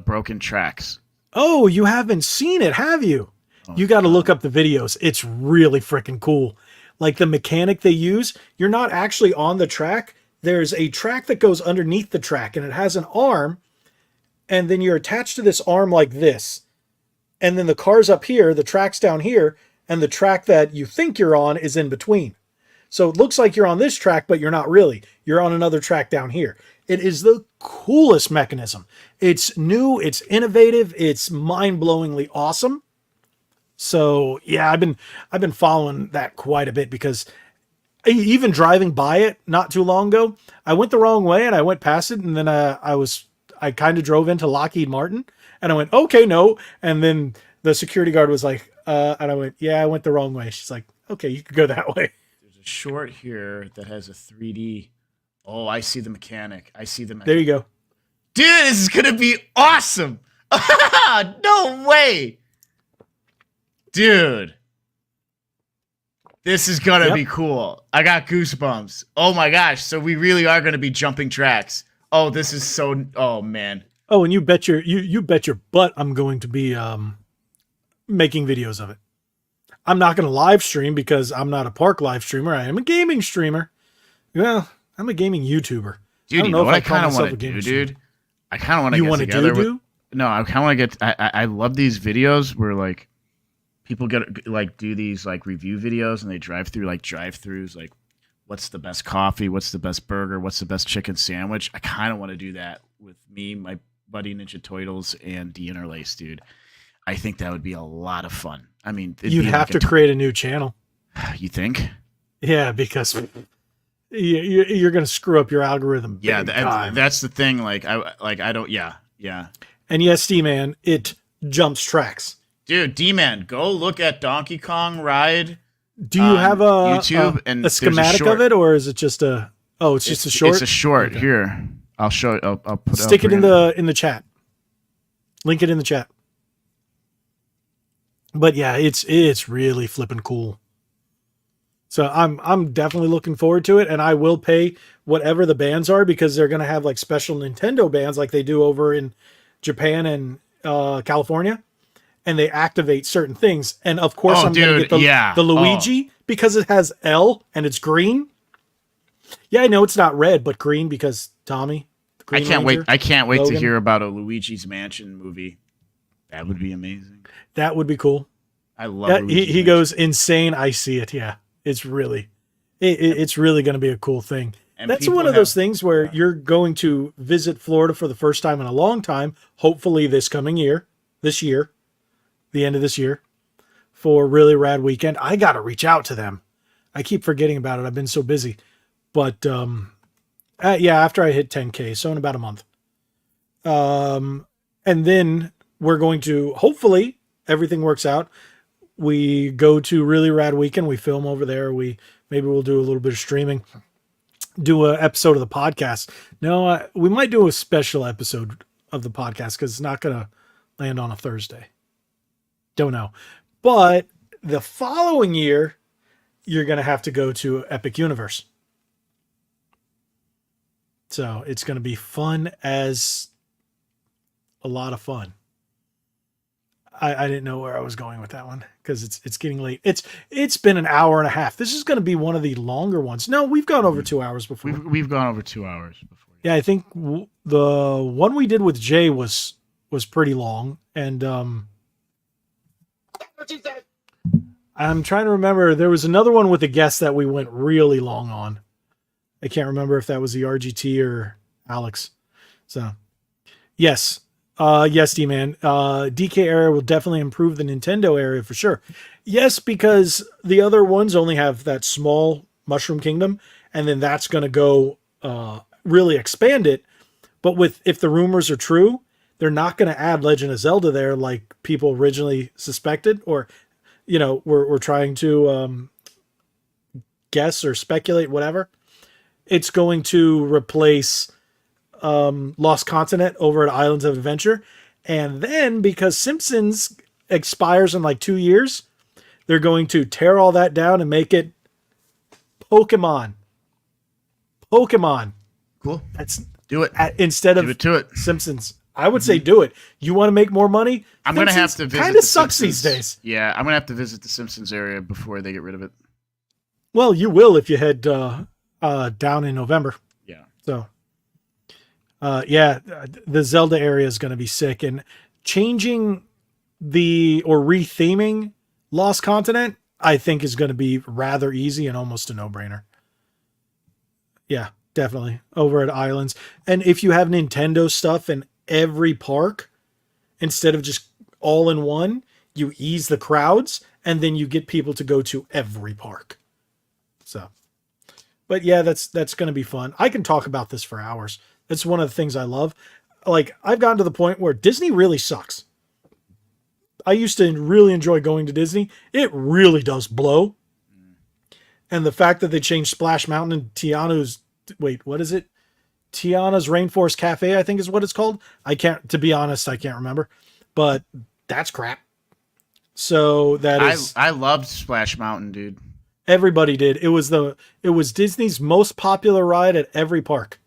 broken tracks? Oh, you haven't seen it, have you? You got to look up the videos. It's really freaking cool. Like the mechanic they use, you're not actually on the track. There's a track that goes underneath the track, and it has an arm, and then you're attached to this arm like this. And then the car's up here, the track's down here, and the track that you think you're on is in between. So it looks like you're on this track, but you're not really. You're on another track down here. It is the coolest mechanism. It's new, it's innovative, it's mind-blowingly awesome. So yeah, I've been following that quite a bit because even driving by it not too long ago, I went the wrong way and I went past it, and then I kind of drove into Lockheed Martin, and I went, okay, no, and then the security guard was like, and I went, yeah, I went the wrong way. She's like, okay, you could go that way. There's a short here that has a 3D. Oh, I see the mechanic. There you go. Dude, this is going to be awesome. No way. Dude. This is going to be cool. I got goosebumps. Oh my gosh. So we really are going to be jumping tracks. Oh, this is so, oh man. Oh, and you bet your butt I'm going to be making videos of it. I'm not going to live stream because I'm not a park live streamer. I am a gaming streamer. Well, I'm a gaming YouTuber. Dude, you know what I kind of want to do, dude? I kind of want to get together with... No, I kind of want to get... I love these videos where, like, people get, like, do these, like, review videos and they drive through, like, drive-thrus, like, what's the best coffee, what's the best burger, what's the best chicken sandwich. I kind of want to do that with me, my buddy Ninja Turtles, and D Interlace, dude. I think that would be a lot of fun. I mean... You'd have to create a new channel. You think? Yeah, because... You're going to screw up your algorithm. Yeah, that's the thing. I don't. Yeah. And yes, D-Man, it jumps tracks. Dude, D-Man, go look at Donkey Kong Ride. Do you have YouTube a schematic of it, or is it just a? Oh, it's just a short. It's a short. Okay. Here, I'll show. I'll put. Stick it in the chat. Link it in the chat. But yeah, it's really flipping cool. So I'm definitely looking forward to it, and I will pay whatever the bands are because they're going to have like special Nintendo bands like they do over in Japan and California, and they activate certain things. And of course, I'm going to get the Luigi because it has L and it's green. Yeah, I know it's not red, but green because Tommy. I can't wait to hear about a Luigi's Mansion movie. That would be amazing. That would be cool. I love. He goes insane. I see it. Yeah. It's really going to be a cool thing. And that's one of those things where you're going to visit Florida for the first time in a long time, hopefully this year, the end of this year, for Really Rad Weekend. I got to reach out to them. I keep forgetting about it. I've been so busy. But after I hit 10K, so in about a month. And then we're going to, hopefully, everything works out. We go to Really Rad Weekend. We film over there. Maybe we'll do a little bit of streaming, do an episode of the podcast. No, we might do a special episode of the podcast because it's not going to land on a Thursday. Don't know. But the following year, you're going to have to go to Epic Universe. So it's going to be fun as a lot of fun. I didn't know where I was going with that one because it's getting late. It's been an hour and a half. This is going to be one of the longer ones. No, we've gone over 2 hours before. We've gone over 2 hours before. Yeah, I think the one we did with Jay was pretty long, and That's what she said. I'm trying to remember. There was another one with a guest that we went really long on. I can't remember if that was the RGT or Alex. So, yes. Yes, D-Man. DK area will definitely improve the Nintendo area for sure. Yes, because the other ones only have that small Mushroom Kingdom, and then that's going to go really expand it. But if the rumors are true, they're not going to add Legend of Zelda there like people originally suspected, or we're trying to guess or speculate, whatever. It's going to replace Lost Continent over at Islands of Adventure. And then because Simpsons expires in like 2 years, they're going to tear all that down and make it Pokemon. Cool. That's do it. Instead of Do it to it. Simpsons. I would say do it. You want to make more money? I'm going to have to visit kind of sucks these days. Yeah, I'm going to have to visit the Simpsons area before they get rid of it. Well, you will if you head down in November. Yeah. So, the Zelda area is going to be sick, and changing retheming Lost Continent, I think is going to be rather easy and almost a no-brainer. Yeah, definitely over at Islands. And if you have Nintendo stuff in every park, instead of just all in one, you ease the crowds and then you get people to go to every park. So, but yeah, that's going to be fun. I can talk about this for hours. That's one of the things I love. Like, I've gotten to the point where Disney really sucks. I used to really enjoy going to Disney. It really does blow. And the fact that they changed Splash Mountain and Tiana's, what is it? Tiana's Rainforest Cafe, I think is what it's called. To be honest, I can't remember, but that's crap. So I loved Splash Mountain, dude. Everybody did. It was Disney's most popular ride at every park.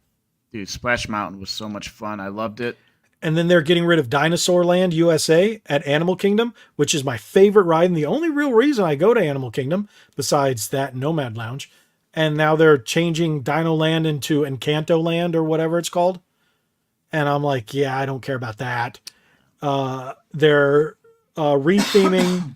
Dude, Splash Mountain was so much fun. I loved it. And then they're getting rid of Dinosaur Land USA at Animal Kingdom, which is my favorite ride and the only real reason I go to Animal Kingdom, besides that Nomad Lounge. And now they're changing Dino Land into Encanto Land or whatever it's called. And I'm like, yeah, I don't care about that. They're retheming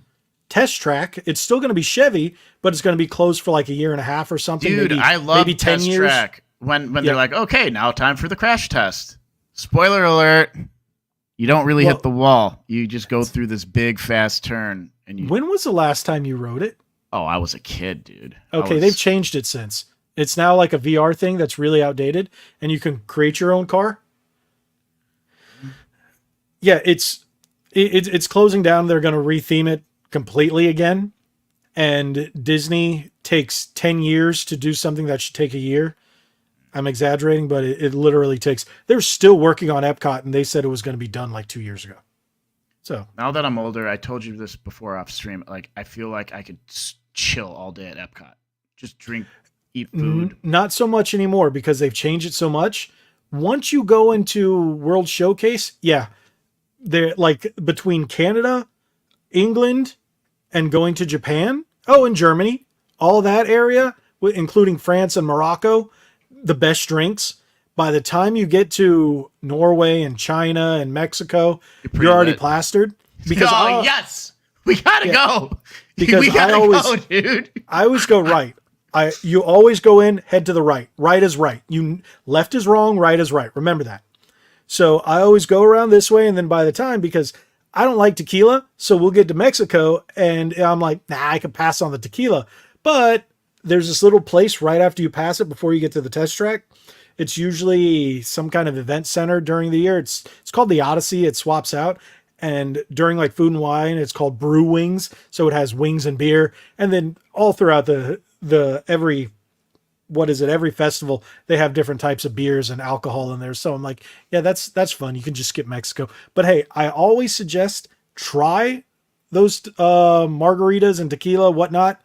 Test Track. It's still going to be Chevy, but it's going to be closed for like a year and a half or something. Dude, maybe, I love maybe 10 Test years. Track. When they're like, okay, now time for the crash test. Spoiler alert. You don't really hit the wall. You just go through this big, fast turn. When was the last time you rode it? Oh, I was a kid, dude. Okay, they've changed it since. It's now like a VR thing that's really outdated, and you can create your own car. Yeah, it's closing down. They're going to retheme it completely again. And Disney takes 10 years to do something that should take a year. I'm exaggerating, but it literally takes... They're still working on Epcot, and they said it was going to be done like 2 years ago. So now that I'm older, I told you this before off stream, like I feel like I could chill all day at Epcot. Just drink, eat food. Not so much anymore because they've changed it so much. Once you go into World Showcase, yeah, they're like between Canada, England, and going to Japan, and Germany, all that area, including France and Morocco, the best drinks. By the time you get to Norway and China and Mexico, you're already plastered. Because yes, we gotta go. Because we gotta go, dude. I always go right. You always go in, head to the right. Right is right. Left is wrong, right is right. Remember that. So I always go around this way, and then by the time, because I don't like tequila, so we'll get to Mexico, and I'm like, nah, I can pass on the tequila. But there's this little place right after you pass it before you get to the test track. It's usually some kind of event center during the year. It's called the Odyssey. It swaps out. And during like food and wine, it's called Brew Wings. So it has wings and beer. And then all throughout every festival, they have different types of beers and alcohol in there. So I'm like, yeah, that's fun. You can just skip Mexico. But hey, I always suggest try those margaritas and tequila, whatnot.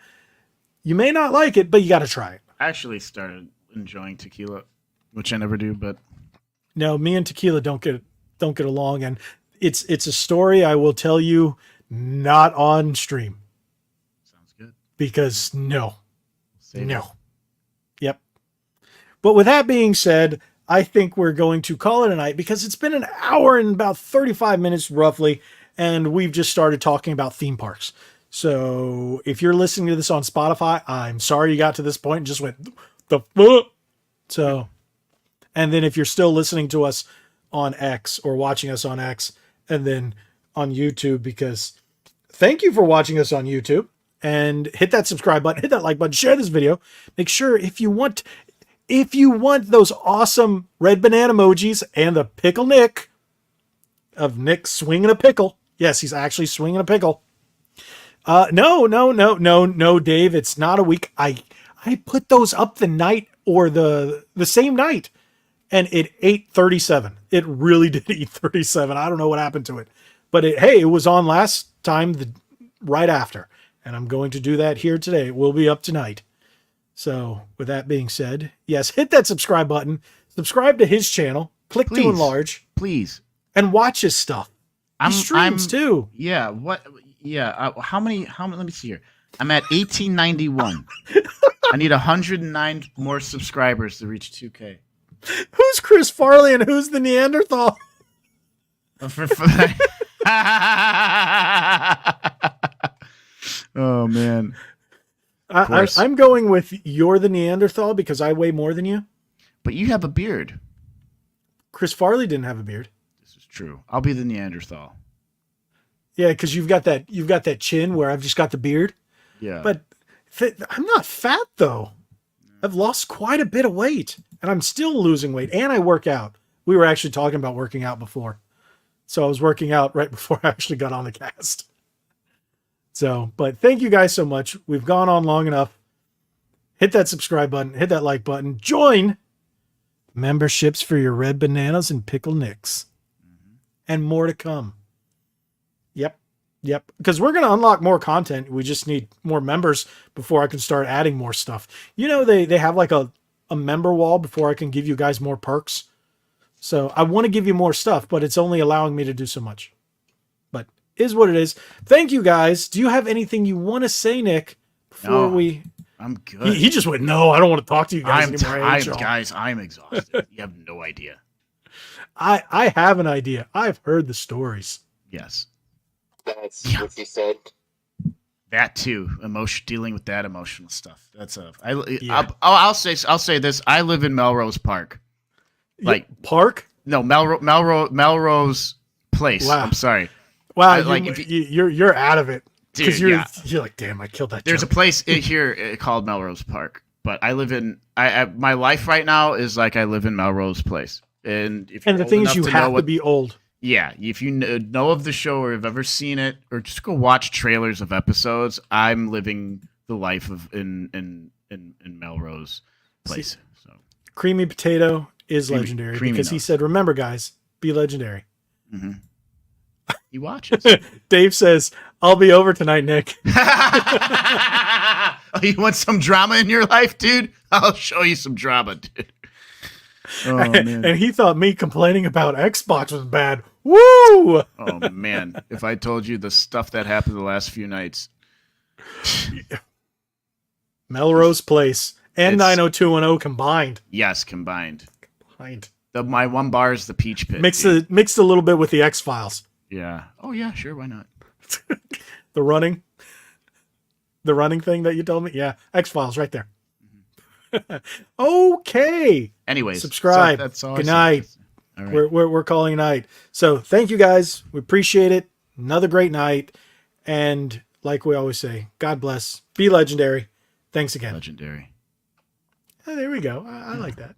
You may not like it, but you got to try it. I actually started enjoying tequila, which I never do, but no, me and tequila don't get along, and it's a story I will tell you not on stream. Sounds good. Because no. Yep. But with that being said, I think we're going to call it a night because it's been an hour and about 35 minutes roughly, and we've just started talking about theme parks. So if you're listening to this on Spotify, I'm sorry you got to this point and just went the fuck. So, and then if you're still listening to us on X or watching us on X and then on YouTube, because thank you for watching us on YouTube, and hit that subscribe button, hit that like button, share this video. Make sure if you want those awesome red banana emojis and the pickle Nick of Nick swinging a pickle. Yes, he's actually swinging a pickle. No, Dave, it's not a week. I put those up the night or the same night, and it ate 37. It really did eat 37. I don't know what happened to it, but it was on last time right after, and I'm going to do that here today. It will be up tonight. So with that being said, yes, hit that subscribe button, subscribe to his channel, click to enlarge, please, and watch his stuff. He streams too. Yeah. What? Yeah. How many? Let me see here. I'm at 1891. I need 109 more subscribers to reach 2K. Who's Chris Farley and who's the Neanderthal? Oh man. I'm going with you're the Neanderthal because I weigh more than you. But you have a beard. Chris Farley didn't have a beard. This is true. I'll be the Neanderthal. Yeah, because you've got that chin where I've just got the beard. Yeah. But I'm not fat though. I've lost quite a bit of weight, and I'm still losing weight, and I work out. We were actually talking about working out before. So I was working out right before I actually got on the cast. So, but thank you guys so much. We've gone on long enough. Hit that subscribe button, hit that like button, join memberships for your red bananas and pickle nicks, and more to come. Yep. Because we're going to unlock more content. We just need more members before I can start adding more stuff. You know, they have like a member wall before I can give you guys more perks. So I want to give you more stuff, but it's only allowing me to do so much. But is what it is. Thank you guys. Do you have anything you want to say, Nick, before I'm good. He just went, no, I don't want to talk to you guys anymore. Guys, I'm exhausted. You have no idea. I have an idea. I've heard the stories. Yes. That's what she said. That too, dealing with that emotional stuff. I'll say this. I live in Melrose Park. Like Park? No, Melrose Place. Wow. I'm sorry. Wow, you're out of it. Because you're like, damn, I killed that. There's a place here called Melrose Park, but I live in. My life right now is like I live in Melrose Place, and the thing is, you have to be old. Yeah, if you know of the show or have ever seen it, or just go watch trailers of episodes, I'm living the life of in Melrose Place. So Creamy Potato is legendary because he said, "Remember, guys, be legendary." Mm-hmm. He watches. Dave says, "I'll be over tonight, Nick." Oh, you want some drama in your life, dude? I'll show you some drama, dude. Oh, man. And he thought me complaining about Xbox was bad. Woo! Oh man, if I told you the stuff that happened the last few nights. Melrose Place and 90210 combined. Yes, combined. Combined. My one bar is the Peach Pit. Mixed a little bit with the X-Files. Yeah. Oh yeah, sure, why not? The running thing that you told me? Yeah, X-Files right there. Okay. Anyways, subscribe. So that's all. Good night. All right. We're calling it night. So thank you guys. We appreciate it. Another great night. And like we always say, God bless. Be legendary. Thanks again. Legendary. Oh, there we go. I like that.